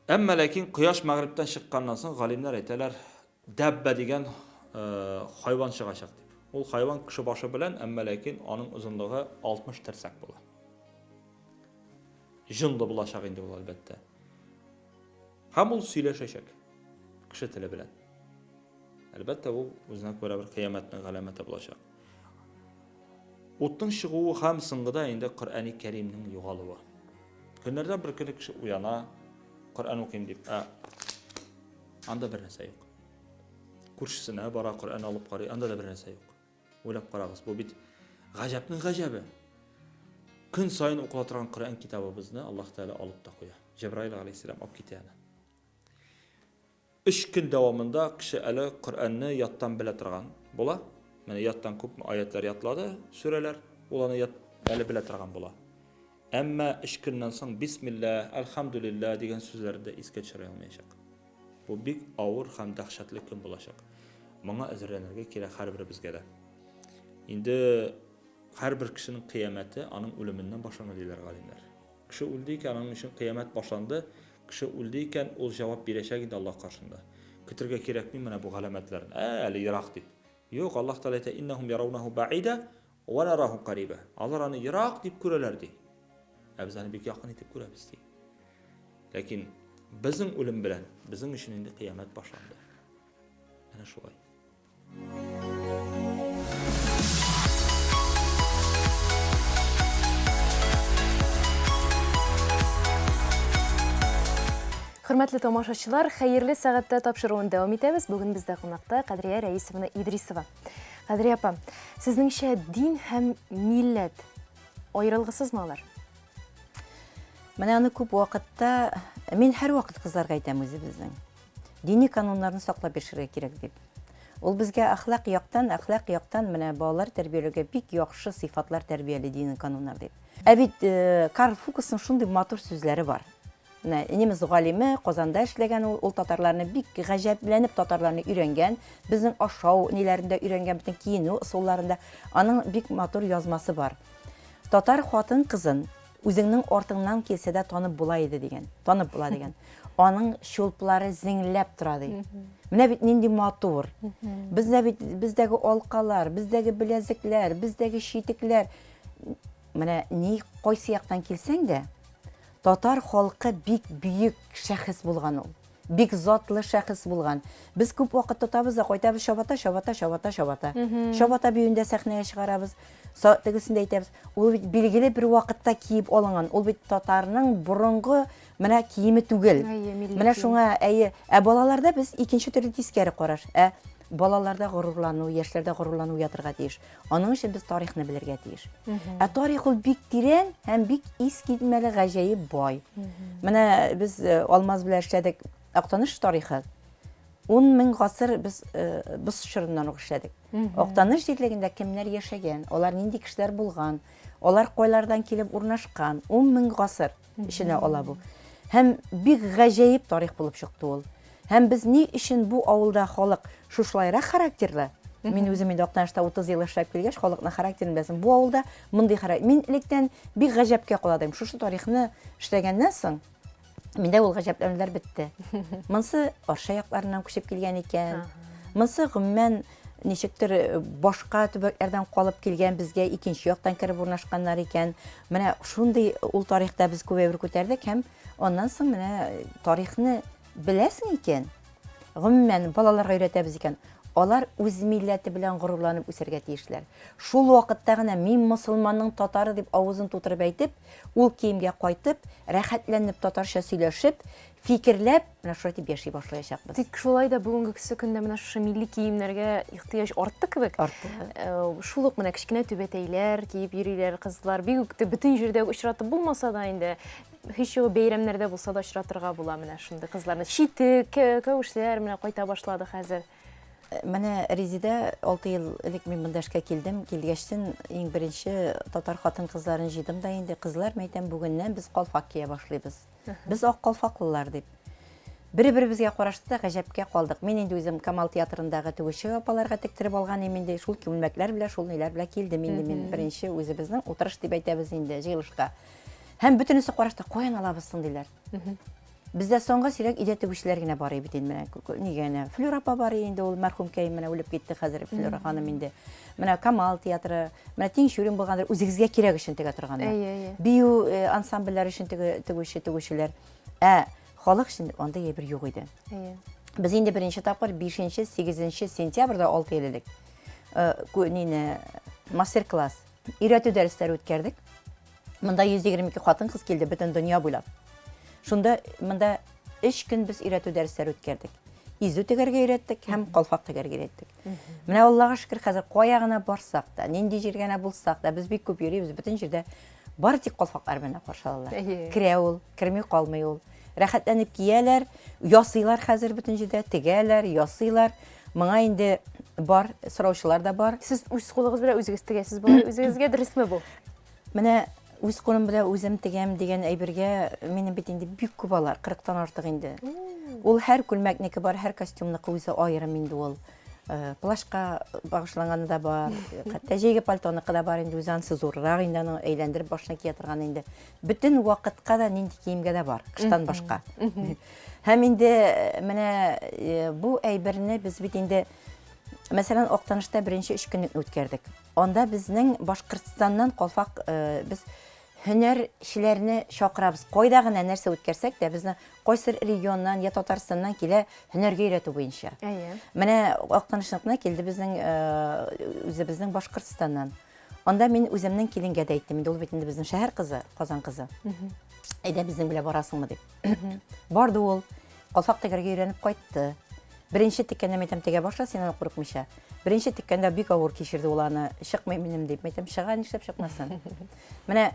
Әмма ләкин кояш мәгъриптән чыкканнан соң галимнәр әйтәләр, дәббә дигән хайван чыгачак дип. Ул хайван кеше башы белән, әмма ләкин аның узынлыгы 60 терсәк була. Җынлы булачак инде ул әлбәттә. Һәм ул сөйләшәчәк кеше теле белән. Әлбәттә ул үзенә күрә бер кыямәтнең галәмәте булачак. Уттың чыгуы һәм соңгыда инде Коръәни Кәримнең югалуы. Көннәрдә бер көн кеше уяна, Коръән укыйм дип, анда бер нәрсә юк. Күршесенә бара Коръән алып карый, анда да бер нәрсә юк. Уйлап карагыз, бу бит гаҗәпнең гаҗәбе. Көн сайын укыла торган Коръән китабыбызны Аллаһ Таала алып та куя. Җибраил алейһиссалам алып китә аны. 3 көн дәвамында кеше әле Коръәнне яттан белә торган була. Менә яттан күп аятлар ятлады, сүрәләр, ул аны әле белә торган була. Әмма 3 көннән соң бисмилла, алхамдулилла дигән сүзләрне искә төшерә алмаячак. Бу бик авыр һәм дәһшәтле көн булачак. Моңа әзерләнергә кирәк һәрберебезгә дә. Инде һәрбер кешенең кыямәте аның үлеменнән башлана диләр галимнәр. Кеше үлде икән, аның өчен кыямәт башланды. Кеше үлде икән, ул җавап бирәчәк инде Аллаһ каршында. Көтәргә кирәкми менә бу галәмәтләрне. Әле ерак дип. Юк, Аллаһ Таала әйтә: "Иннахум яраунаху баида ва нараху кариба." Алар аны ерак дип күрәләр ди. Без аны бик якын итеп күрәбез ди. Ләкин безнең үлем белән безнең өчен инде кыямәт башланды. Әнә шулай. Хөрмәтле тамашачылар, хәерле сәгатьтә тапшыруын дәвам итәбез. Бүген бездә кунакта Кадрия Рәисовна Идрисова. Кадрия апа, сезнеңчә дин һәм милләт аерылгысызмы алар? Менә аны күп вакытта, мин һәр вакыт кызларга әйтәм үзебезнең. Дини кануннарны саклап яшәргә кирәк дип. Ул безгә ахлак яктан менә балалар тәрбияләргә бик яхшы сыйфатлар тәрбияли дини кануннар дип. Ә бит Карл Фукусның шундый матур сүзләре бар. Немец галиме Казанда эшләгән, ул татарларны бик гаҗәпләнеп татарларны өйрәнгән, безнең ашау ниләрендә өйрәнгән, бөтен киенү ысулларында аның бик матур язмасы бар. Татар хатын кызын үзеңнең артыңнан килсә дә танып була иде дигән. Танып була дигән. Аның шулплары зиңләп тора ди. Менә бит нинди матур. Бездәге алкалар, бездәге беләзекләр, бездәге читекләр. Менә ни кайсы яктан килсәң дә, татар халкы бик бүйек шәхес булган ул. Бик затлы шәхес булган. Без күп вакыт тотабыз да кайтабыз шабата. Шабата биюендә сәхнәгә чыгарабыз. Тегесендә әйтәбез, ул бит билгеле бер вакытта киеп алынган. Ул бит татарның борынгы менә киеме түгел. Менә шуңа балаларда без икенче төрле тискәре караш. Балаларда горурлану, яшьләрдә горурлану ятырга тиеш. Аның өчен без тарихны белергә тиеш. Тарих ул бик тирән һәм бик искитмәле гаҗәеп бай. Менә без Алмаз белән эшләдек Актаныш тарихы. 10 мең гасыр без шырыннан ук эшләдек. Актаныш җирлегендә кемнәр яшәгән, алар нинди кешеләр булган, алар кайлардан килеп урнашкан, 10 мең гасыр эченә ала бу. Һәм бик гаҗәеп тарих булып чыкты ул. Һәм без ни өчен бу авылда халык шушлайрак характерлы? Мин үзем инде Актанышта 30 ел эшләп килгәч, халыкның характерын беләсем. Бу авылда мондый характер. Мин электән бик гаҗәпкә каладым. Шушы тарихны эшләгәннән соң миндә ул гаҗәпләнүләр бетте. Монсы Арча якларыннан күчеп килгән икән. Монсы гомумән ничектер башка төбәкләрдән калып килгән, безгә икенче яктан киреп урнашканнар икән. Менә шундый ул тарихта без күбәйбер күтәрдек һәм аннан соң менә тарихны беләсең икән. Гомумән балаларга өйрәтәбез икән. Алар үз милләте белән горурланып үсәргә тиешләр. Шул вакытта гына мин мусулманның татары дип авызын тутырып әйтеп, ул киемгә кайтып, рәхәтләнеп татарча сөйләшеп, фикерләп, менә шулай дип яши башлаячакбыз. Тик шулай да бүгенге көндә менә шушы милли киемнәргә ихтыяҗ артты кебек. Шул ук менә кичкенә түбәтәйләр киеп йөриләр кызлар. Бик үк бөтен җирдә очратып булмаса да инде һич бәйрәмнәрдә булса да очратырга була менә шундый кызларны. Читек, кәвешләр менә кайта башлады хәзер. Менә Резидә 6 ел элек мин монда эшкә килдем. Килгәчтен иң беренче татар хатын-кызларын җыйдым да инде кызлар мәйтәм бүгеннән без калфак кия башлыйбыз. Без ак калфаклылар дип. Бер-беребезгә карашты да гаҗәпкә калдык. Мин инде үзем Камал театрындагы тегүче апаларга тектереп алган инде шул күлмәкләр белән, шул ниләр белән килдем инде мин беренче үзебезнең утырыш дип әйтәбез инде җыелышка. Һәм бөтенесе карашты, каян алабыз соң диләр. Бездә соңгы сирәк идә тегүчеләр генә бар бит инде менә. Нигә әнә Флюра апа бар инде, ул мәрхүм кәем менә үлеп китте хәзер Флюра ханым инде. Менә Камал театры, менә Тинчурин булгандыр, үзегезгә кирәк өчен тегә торганнар. Бию ансамбльләр өчен тегүчеләр. Халык өчен анда бер юк иде. Без инде беренче тапкыр 5-нче, 8-нче сентябрьдә 6 ел элек мастер-класс, өйрәтү дәресләре үткәрдек. Монда 122 хатын-кыз килде бөтен дөнья буйлап. Шунда монда 3 көн без өйрәтү дәресләре үткәрдек. Изү тегәргә өйрәттек һәм калфак тегәргә өйрәттек. Менә Аллага шөкер, хәзер кая гына барсак та, нинди җиргә генә булсак та, без бик күп йөрибез, бөтен җирдә бары тик калфаклар белән каршы алалар. Керә ул, керми калмый ул. Рәхәтләнеп кияләр, ясыйлар хәзер бөтен җирдә, тегәләр, ясыйлар. Моңа инде бар, сораучылар да бар. Сез үз кулыгыз белән үзегез тегәсез була, үзегезгә дөресме бу? Менә үз кулым белән үзем тегәм дигән әйбергә минем бит инде бик күп алар, 40-тан артык инде. Ул һәр күлмәкнеке бар, һәр костюмныкы үзе аерым инде ул. Плашка багышланганы да бар, хәтта җәйге пальтоныкы да бар инде, үзе ансы зуррак инде, аны әйләндереп башына кия торган инде. Бөтен вакытка да нинди киемгә дә бар, кыштан башка. Һәм инде менә бу әйберне без бит инде мәсәлән Актанышта беренче 3 көнлек үткәрдек. Анда безнең Башкортстаннан калфак без һөнәрчеләрне чакырабыз. Кайда гына нәрсә үткәрсәк тә безне кайсы регионнан я Татарстаннан килә һөнәргә өйрәтү буенча. Менә Актанышныкына килде безнең үзебезнең Башкортстаннан. Анда мин үземнең киленгә дә әйттем, инде ул бит инде безнең шәһәр кызы, Казан кызы. Әйдә безнең белән барасыңмы дип. Барды ул, калфак тегәргә өйрәнеп кайтты. Беренче тиккәндә мәйтәм тегә башла, син аны курыкмыйча. Беренче тиккәндә бик авыр кичерде ул аны, чыкмый минем дип, мәйтәм чыга, нишләп чыкмасын. Менә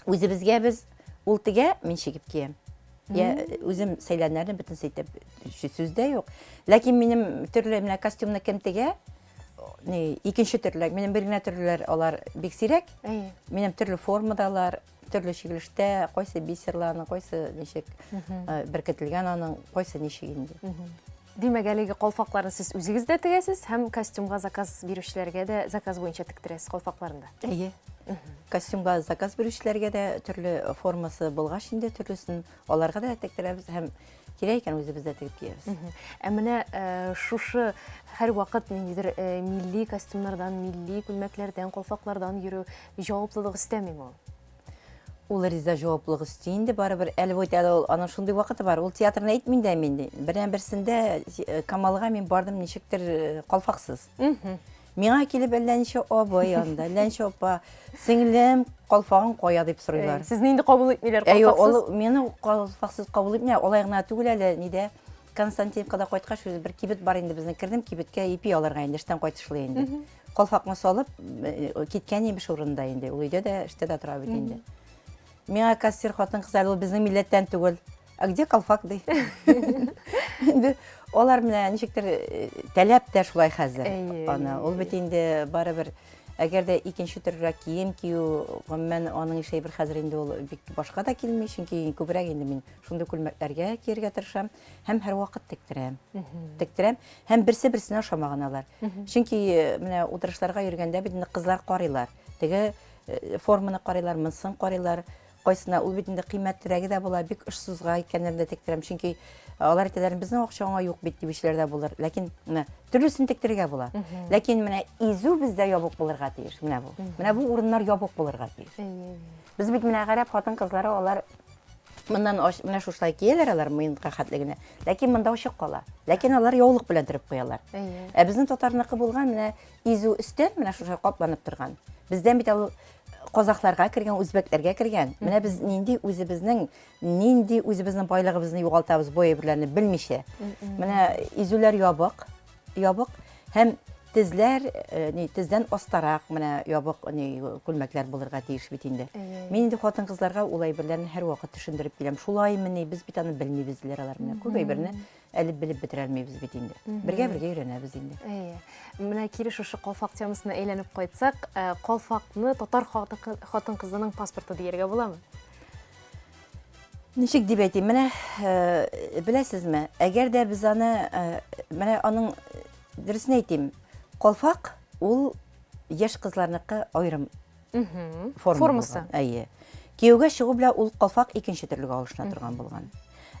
үзебезгә без ул тегә, мин чигеп киям. Я үзем сәйләннәрне бөтен сәйтеп сүздә юк. Ләкин минем төрле менә костюмны кем тегә, икенче төрле, минем бер генә төрлеләр алар бик сирәк. Минем төрле формадалар, төрле чигелештә, кайсы бисерларны, кайсы ничек беркетелгән аның, кайсы ничек инде. Димәк, әлеге калфакларны сез үзегез дә тегәсез һәм костюмга заказ бирүчеләргә дә заказ буенча тектерәсез калфакларны. Әйе. Костюмга заказ бирүчеләргә дә төрле формасы булгач инде төрлесен аларга да тектерәбез һәм кирәк икән үзебез дә тегеп киябез. Ә менә шушы һәр вакыт ниндидер милли костюмнардан, милли күлмәкләрдән, калфаклардан йөрү җаваплылык өстәмиме ул? Ул Резидә җаваплылык өсти инде, барыбер әле бит әле аның шундый вакыты бар. Ул театрны әйтмим дә мин. Берсендә Камалга мин бардым ничектер калфаксыз. Миңа килеп әллә ничә абый янда, әллә ничә апа, сеңлем калфагын кая дип сорыйлар. Сезне инде кабул итмиләр калфаксыз? Мине калфаксыз кабул итмиләр. Алай гына түгел әле нидә Константиновкада кайткач бер кибет бар инде безнең, кирдем кибеткә ипи алырга инде, эштән кайтышлый инде. Калфакны салып киткән имеш урында инде. Ул өйдә дә, эштә дә тора бит инде. Миңа кассир хатын кызлар, ул безнең милләттән түгел. А где колфак ди? Инде алар менә ничектер таләп тә шулай хәзер. Ана ул бит инде барыбер әгәр дә икенче төррәк кием кию, гомумән аның эше бер хәзер инде ул бик башка да килми, чөнки күбрәк инде мин шундый күлмәкләргә кияргә тырышам һәм һәрвакыт тектерәм. Тектерәм һәм берсе-берсенә ошамаганалар. Чөнки менә утырышларга йөргәндә бит инде кызлар карыйлар. Теге форманы карыйлар, монсын карыйлар. Кайсына ул бит инде кыйммәтлерәге дә була, бик ошсызга икәннәрне тектерәм, чөнки алар әйтәләр, безнең акчаңа юк бит дибешләр дә булыр. Ләкин менә төрлесен тектерергә була. Ләкин менә изү бездә ябык булырга тиеш. Менә бу. Менә бу урыннар ябык булырга тиеш. Без бит менә гарәп хатын-кызлары алар моннан менә шушлай кияләр алар муенга хәтлегенә. Ләкин монда ачык кала. Ләкин алар яулык белән төреп куялар. Ә безнең татарныкы булган менә изү өстән менә шушы капланып торган. Бездән бит ул казакларга кергән, үзбәкләргә кергән. Менә без нинди үзебезнең байлыгыбызны югалтабыз бу әйберләрне белмичә. Менә изүләр ябык һәм тездән астарак менә ябык күлмәкләр булырга тиеш бит инде. Мин инде хатын-кызларга ул әйберләрне һәрвакыт төшендереп киләм. Шулаймыни, без бит аны белмибез диләр алар менә. Күп әйберне әле белеп бетерәлмибез бит инде. Бергә өйрәнәбез инде. Менә кире шушы калфак темасына әйләнеп кайтсак, калфакны татар хатын-кызының паспорты дияргә буламы? Ничек дип әйтим, менә беләсезме, әгәр дә без аны менә аның дөресен әйтим, калфак ул яшь кызларныкы аерым формасы. Әйе. Кияүгә чыгу белән ул калфак икенче төрлегә алышына торган булган.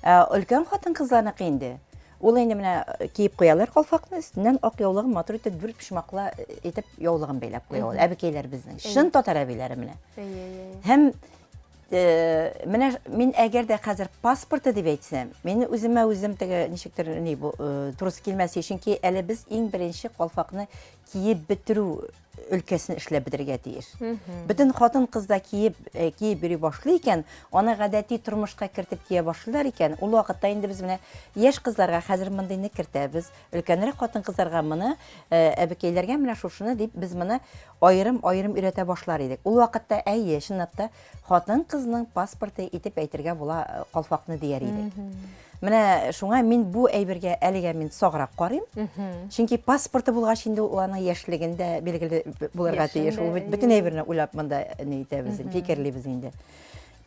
Өлкән хатын-кызларныкы инде ул инде менә киеп куялар калфакны, өстеннән ак яулыгын матур итеп дүрт пишмаклы итеп яулыгын бәйләп куялар. Әбекәйләр безнең. Шын татар әбиләре менә. Һәм менә мин әгәр дә хәзер паспорты дип әйтсәм, мин үзем теге ничектер турысы килмәс, чөнки әле без иң беренче калфакны киеп бетерү өлкәсен эшләп бетерергә тиеш. Бөтен хатын-кызда киеп йөри башлый икән, аны гадәти тормышка кертеп кия башлыйлар икән, ул вакытта инде без менә яшь кызларга хәзер мондыйны кертәбез. Өлкәнрәк хатын-кызларга моны, әбекәйләргә менә шушыны дип без моны аерым өйрәтә башлар идек. Ул вакытта әйе, чынлап та хатын-кызның паспорты итеп әйтергә була калфакны дияр идек. Менә шуңа мин бу әйбергә әлегә мин саграк карыйм. Чөнки паспорты булгач инде ул аның яшьлегендә билгеле булырга тиеш. Ул бөтен әйберне уйлап монда ни итәбез, фикерлибез инде.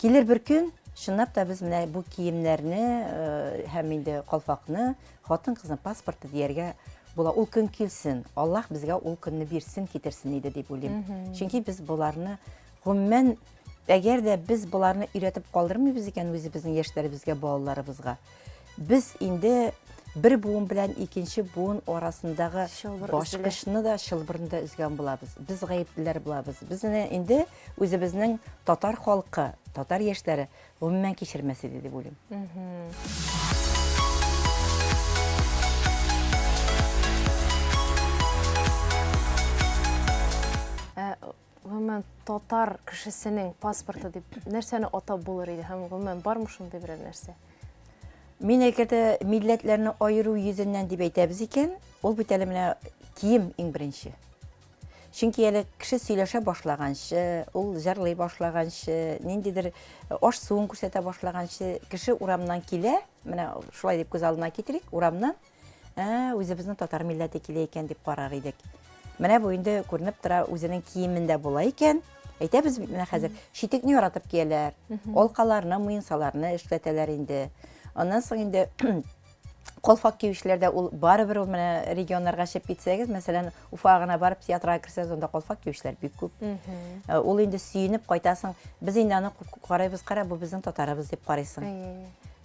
Килер бер көн, чынлап та без менә бу киемнәрне һәм инде калфакны хатын-кызның паспорты дияргә була. Ул көн килсен. Аллаһ безгә ул көнне бирсен, китерсен иде дип уйлыйм. Чөнки без буларны гомумән әгәр дә без буларны өйрәтеп калдырмыйбыз икән үзебезнең яшьләребезгә, балаларыбызга, без инде бер буын белән икенче буын арасындагы башкышны да, шылбырны да үзгән булабыз. Без гаеплеләр булабыз. Без инде үзебезнең татар халкы, татар яшьләре гомумән кичермәс иде дип уйлыйм. Гомумән татар кешесенең паспорты дип нәрсәне атап булыр иде һәм гомумән бармы шундый бер нәрсә? Мин әйтәдә милләтләрне аеру йөзеннән дип әйтәбез икән, ул бит әле менә кием иң беренче. Чөнки әле кеше сөйләшә башлаганчы, ул җырлый башлаганчы, ниндидер аш суын күрсәтә башлаганчы, кеше урамнан килә, менә шулай дип күз алдына китерик, урамнан, үзебезнең татар милләте килә икән дип карар идек. Менә бу инде күренеп тора, үзенең киемендә була икән. Әйтәбез менә хәзер читекне яратып кияләр, алкаларны, муенсаларны эшләтәләр инде. Аннан соң инде калфак киючеләрдә ул барыбер ул менә регионнарга чыгып китсәгез, мәсәлән, Уфага гына барып театрга кирсәгез, анда калфак киючеләр бик күп. Ул инде сөенеп кайтасың, без инде аны карайбыз, бу безнең татарыбыз дип карыйсың.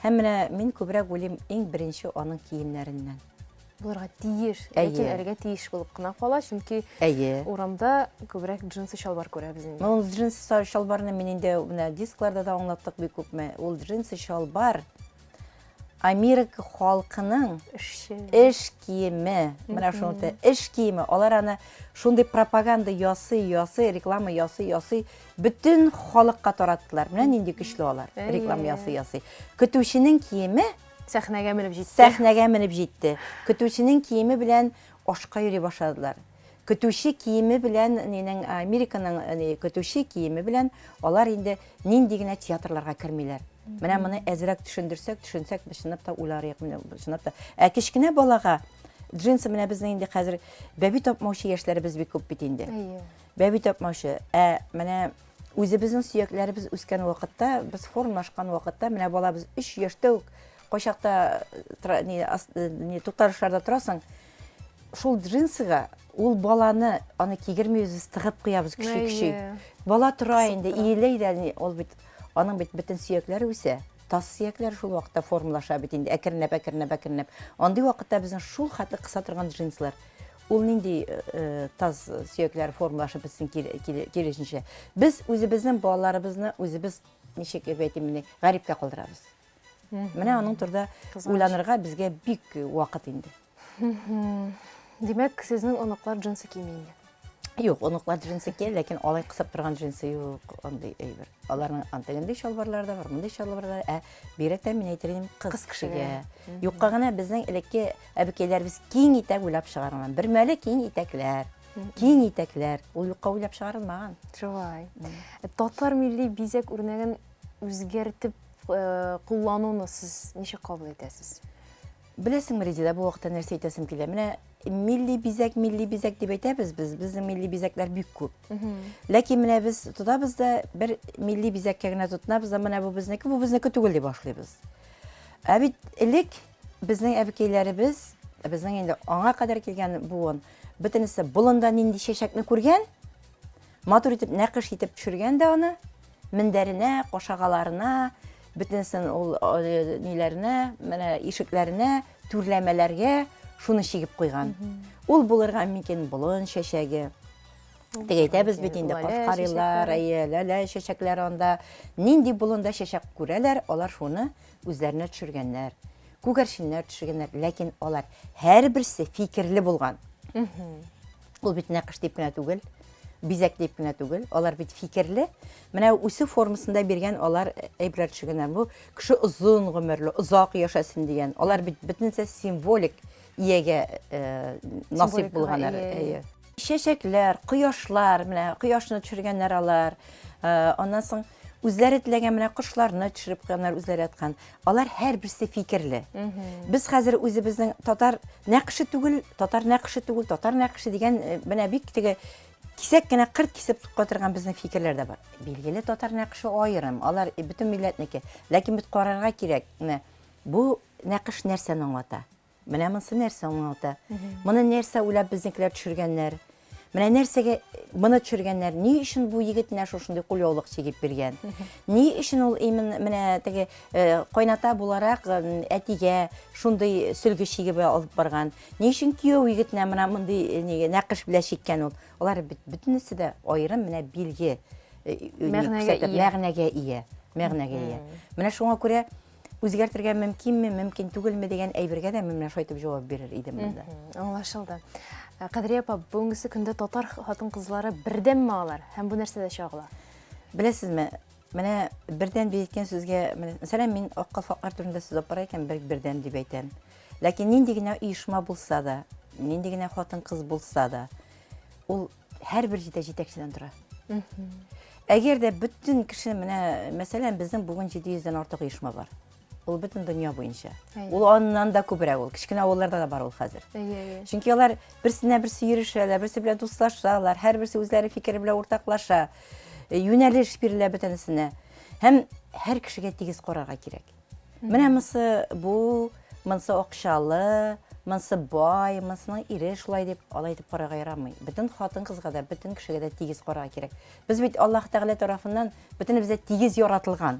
Һәм менә мин күбрәк уйлыйм иң беренче аның киемнәреннән. Булырга тиеш, ләкин әргә тиеш булып кына кала, чөнки урамда күбрәк джинсы шалбар күрәбез инде. Ул джинсы шалбарны мин инде менә дискларда да аңлаттык бик күпме. Ул джинсы шалбар Америка халкының эш киеме, менә шундый эш киеме. Алар аны шундый пропаганда ясый, реклама ясый, бөтен халыкка тараттылар. Менә нинди көчле алар. Реклама ясый. Көтүченең киеме сәхнәгә менеп җитте. Көтүченең киеме белән ашка йөри башладылар. Көтүче киеме белән Американың көтүче киеме белән алар инде нинди генә театрларга кермиләр. Менә моны әзрәк төшенсәк, без чынлап та уйларык, чынлап та. Кечкенә балага джинсы менә безнең инде хәзер бәби тапмаучы яшьләребез бик күп бит инде. Бәби тапмаучы. Менә үзебезнең сөякләребез үскән вакытта, без формалашкан вакытта, менә балабыз 3 яшьтә үк кайчакта тукталышларда торасың, шул джинсыга ул баланы аны кигерми үзебез тыгып куябыз кичек. Бала тора инде, иелей дә, ул бит аның бит бөтен сөякләре үсә. Таз сөякләре шул вакытта формалаша бит инде, әкренләп. Андый вакытта безнең шул хәтле кыса торган джинслар, ул нинди таз сөякләре формалашып бетсен киресенчә. Без үзебезнең балаларыбызны үзебез ничек әйтим, гарипкә калдырабыз. Менә аның турында уйланырга безгә бик вакыт инде. Димәк, сезнең оныклар джинсы кийми инде. Юк, оныклар джинсы киер, ләкин алай кысып торган джинсы юк, андый әйбер. Аларның антагындай шалбарлары да бар, мондай шалбарлар, бигрәк мин әйтергә кыз кешегә. Юкка гына безнең элекке әбекәйләребез киң итәк уйлап чыгарган. Бер мәле киң итәкләр. Ул юкка уйлап чыгарылмаган. Шулай. Татар милли бизәк үрнәген үзгәртеп куллануны сез ничек кабул итәсез? Беләсеңме, Резида, бу вакытта нәрсә әйтәсем килә? Менә милли бизәк дип әйтәбез без. Безнең милли бизәкләр бик күп. Ләкин менә без тотабыз да бер милли бизәккә генә тотнабыз, менә бу безнеке түгел дип башлыйбыз. Бит элек безнең әбекәйләребез, безнең инде аңа кадәр килгән буын, бөтенесе болында нинди чәчәкне күргән, матур итеп нәкыш итеп төшергән дә аны, мендәренә, кашагаларына, бөтенесен ул ниләренә, менә ишекләренә, түрләмәләргә шуны чигеп куйган. Ул булырга мөмкин болын чәчәге. Теге әйтәбез бит инде кашкарылар, ләлә чәчәкләр анда нинди болында чәчәк күрәләр, алар шуны үзләренә төшергәннәр. Күгәрченнәр төшергәннәр, ләкин алар һәрберсе фикерле булган. Ул бит нәкыш дип кенә түгел, бизәк дип кенә түгел, алар бит фикерле. Менә үсе формасында биргән алар әйберләр төшергәннәр. Бу кеше озын гомерле, озак яшәсен дигән. Алар бит бөтенсә символик иягә насип булганнар. Чәчәкләр, кояшлар, менә кояшны төшергәннәр алар. Аннан соң үзләре теләгән менә кошларны төшереп куйганнар, үзләре аткан. Алар һәрберсе фикерле. Без хәзер үзебезнең татар нәкышы түгел дигән менә бик теге кисәк кенә кырт кисеп катырган безнең фикерләр дә бар. Билгеле татар нәкышы аерым, алар бөтен милләтнеке. Ләкин бит карарга кирәк. Бу нәкыш нәрсәне аңлата? Менә монсы нәрсә аңлата? Моны нәрсә уйлап безнекеләр төшергәннәр? Менә нәрсәгә моны төшергәннәр? Ни өчен бу егетне шушындый кулъяулык чигеп биргән? Ни өчен ул менә теге кайната буларак әтигә шундый сөлге чигеп алып барган? Ни өчен кияү егетне менә мондый нәкыш белән чиккән ул? Алар бөтенесе дә аерым менә билге, мәгънәгә ия. Менә шуңа күрә үзгәртергә мөмкин түгелме дигән әйбергә дә менә шайтып җавап бирер идем монда. Аңлашылды. Кадрия апа, бүгенге көндә татар хатын-кызлары бердәнме алар һәм бу нәрсәдә чагыла? Беләсезме, менә бердән әйткән сүзгә, мәсәлән, мин ак калфаклар турында сүз апара икән, бердән дип әйтәм. Ләкин нинди генә оешма булса да, нинди генә хатын-кыз булса да, ул һәрбер җитәкчедән тора. Әгәр дә бөтен кеше менә, мәсәлән, безнең бүген 700-дән артык оешма бар. Ул бөтен дөнья буенча. Ул аннан да күбрәк ул. Кичкенә авылларда да бар ул хәзер. Чөнки алар берсенә берсе йөрешәләр, берсе белән дуслашалар, һәрберсе үзләре фикер белән уртаклаша, юнәлеш бирелә бөтенесенә. Һәм һәр кешегә тигез карарга кирәк. Менә монсы акчалы, монсы бай, монсының ире шулай дип, алай дип карарга ярамый. Бөтен хатын-кызга да, бөтен кешегә дә тигез карарга кирәк. Без бит Аллаһ Тәгалә тарафыннан бөтенебезгә тигез яратылган.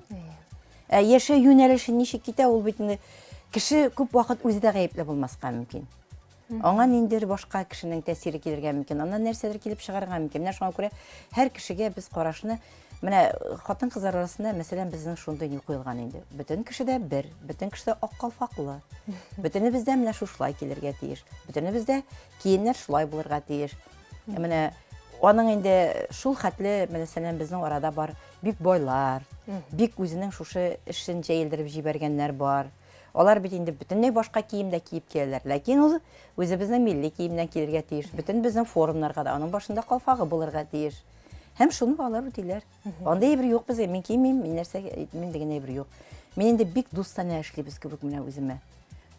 Яшә юнәлеше ничек китә, ул бит кеше күп вакыт үзе дә гаепле булмаска мөмкин. Аңа ниндер башка кешенең тәэсире килергә мөмкин, аннан нәрсәдер килеп чыгарга мөмкин. Менә шуңа күрә һәр кешегә без карашны, менә хатын-кызлар арасында, мәсәлән, безнең шундый ни куелган инде. Бөтен кешедә бер, бөтен кешедә ак калфаклы. Бөтенебездә менә шулай килергә тиеш. Бөтенебездә киемнәр шулай булырга тиеш. Менә аның инде шул хәтле, мәсәлән, безнең арада бар бик байлар, бик үзенең шушы эшен җәелдереп җибәргәннәр бар. Алар бит инде бөтенләй башка киемдә киеп киләләр. Ләкин ул үзебезнең милли киемнән килергә тиеш. Бөтен безнең форумнарга да аның башында калфагы булырга тиеш. Һәм шуны алар үтиләр. Андай бер юк безгә. Мин кимим, мин нәрсә мин дигән бер юк. Мин инде бик дустана эшлибез кебек менә үземә.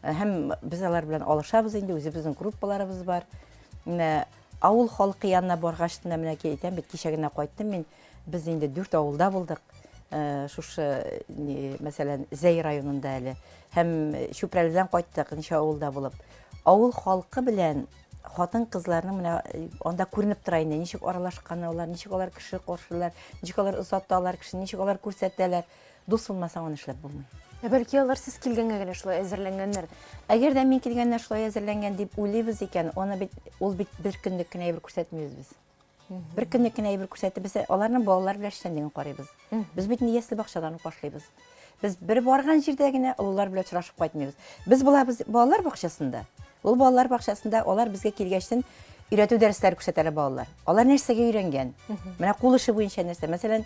Һәм без алар белән алышабыз инде, үзебезнең группаларыбыз бар. Менә авыл халкы янына баргач та менә әйтәм бит, кичә генә кайттым мин. Без инде 4 авылда булдык. Шушы мәсәлән Зәй районында әле. Һәм Чүпрәледән кайттык, ничә авылда булып. Авыл халкы белән хатын кызларның менә анда күренеп тора инде, ничек аралашканы алар, ничек алар кеше каршылар, ничек алар озаталар кеше, ничек алар күрсәтәләр. Дус булмасаң аны эшләп булмый. Бәлки алар сез килгәнгә генә шулай әзерләнгәннәр. Әгәр дә мин килгәннән шулай әзерләнгән дип уйлыйбыз икән, ул бит бер көнлек кенә әйбер күрсәтмибез без. Бер көнлек кенә әйбер күрсәтеп без аларның балалар белән эшләнгәнен карыйбыз. Без бит яслы бакчадан башлыйбыз. Без бер барган җирдә генә олылар белән очрашып кайтмыйбыз. Без балалар бакчасында. Ул балалар бакчасында алар безгә килгәчтен өйрәтү дәресләре күрсәтәләр балалар. Алар нәрсәгә өйрәнгән? Менә кул эше буенча нәрсә? Мәсәлән,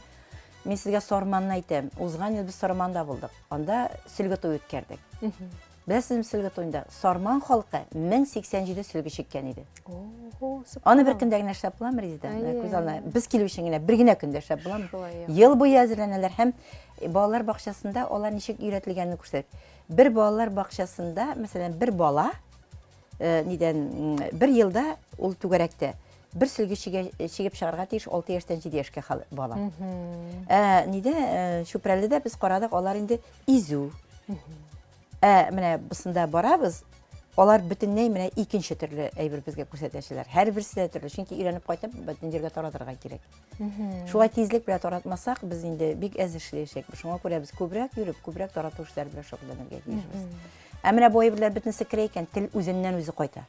мин сезгә Сорманны әйтәм. Узган ел без Сорманда булдык. Анда сөлге туй үткәрдек. Беләсезме, сөлге туйында Сорман халкы 1087 сөлге чиккән иде. Аны бер көндә генә эшләп буламы, Резида? Күз алдына без килү өчен генә бер генә көндә эшләп буламы? Ел буе әзерләнәләр һәм балалар бакчасында алар ничек өйрәтелгәнне күрсәтәләр. Бер балалар бакчасында, мәсәлән, бер бала бер елда ул түгәрәктә бер сөлге чигеп чыгарга тиеш 6 яшьтән 7 яшькә бала. Чүпрәледә без карадык, алар инде изү. Менә бусында барабыз, алар бөтенләй менә икенче төрле әйбер безгә күрсәтәчәләр. Һәр берсе дә төрле, чөнки өйрәнеп кайтып бөтен җиргә таратырга кирәк. Шулай тизлек белән таратмасак, без инде бик әз эшләячәк. Шуңа күрә без күбрәк йөреп, күбрәк тарату эшләре белән шөгыльләнергә тиешбез. Менә бу әйберләр бөтенсе керә икән, тел үзеннән үзе кайта.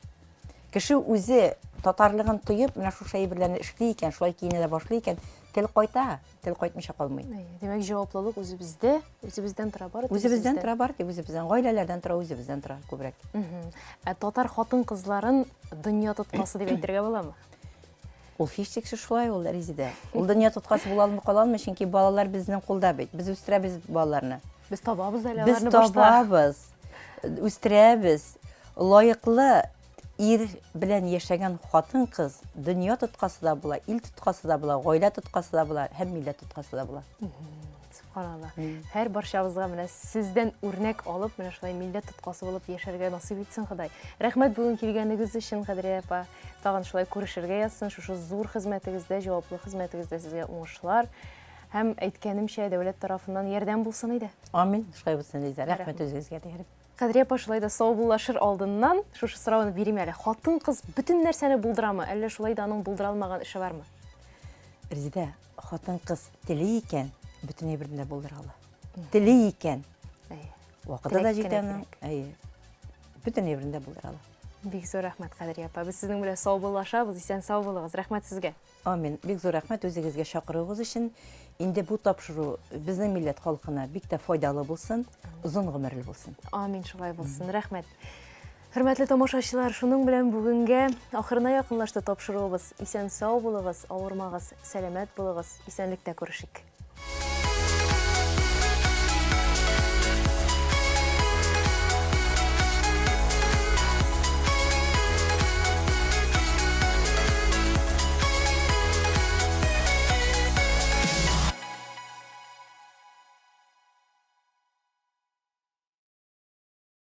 Кеше үзе татарлыгын тоеп, менә шушы әйберләрне эшли икән, шулай киенә дә башлый икән, тел кайта, тел кайтмыйча калмый. Демәк, җаваплылык үзебездә, үзебездән тора бар. Үзебездән тора бар, үзебездән гаиләләрдән тора, үзебездән тора күбрәк. Татар хатын кызларын дөнья тоткасы дип әйтергә буламы? Ул һичшиксез шулай ул, Резида. Ул дөнья тоткасы була алмый калалмы, чөнки балалар безнең кулда бит. Без үстерәбез балаларны. Без табабыз әле Без аларны башта. табабыз, үстерәбез. Лаеклы ир белән яшәгән хатын кыз дөнья тоткасы да була, ил тоткасы да була, гаилә тоткасы да була, һәм милләт тоткасы да була. Субханалла. Һәр барчабызга менә сездән үрнәк алып, менә шулай милләт тоткасы булып яшәргә насыйп итсен Ходай. Рәхмәт бүгін килгәнегез өчен, Кадриә апа. Тагын шулай күрешергә язсын, шушы зур хезмәтегездә, җаваплы хезмәтегездә сезгә уңышлар. Һәм әйткәнемчә, дәүләт тарафыннан ярдәм булсын иде. Амин. Шулай булсын, Резида. Рәхмәт үзегезгә дә. Кадриә апа, шулай да саубуллашыр алдыннан шушы сорауны бирим әле. Хатын кыз бөтен нәрсәне булдырамы, әллә шулай да аның булдыра алмаган эше бармы? Резида, хатын кыз теле икән, бөтен әйберне булдыра ала. Теле икән. Вакыты да җитән. Бөтен әйберне булдыра ала. Бик зур рәхмәт, Кадриә апа. Без сезнең белән саубуллашабыз, исән сау булыгыз. Рәхмәт сезгә. Амин. Бик зур рәхмәт үзегезгә чакыруыгыз өчен. Инде бу тапшыру безнең милләт халкына бик тә файдалы булсын, озын гомерле булсын. Амин, шулай булсын. Рәхмәт. Хөрмәтле тамашачылар, шуның белән бүгенгә ахырына якынлашты тапшыруыбыз. Исән сау булыгыз, авырмагыз, сәламәт булыгыз, исәнлектә күрешик.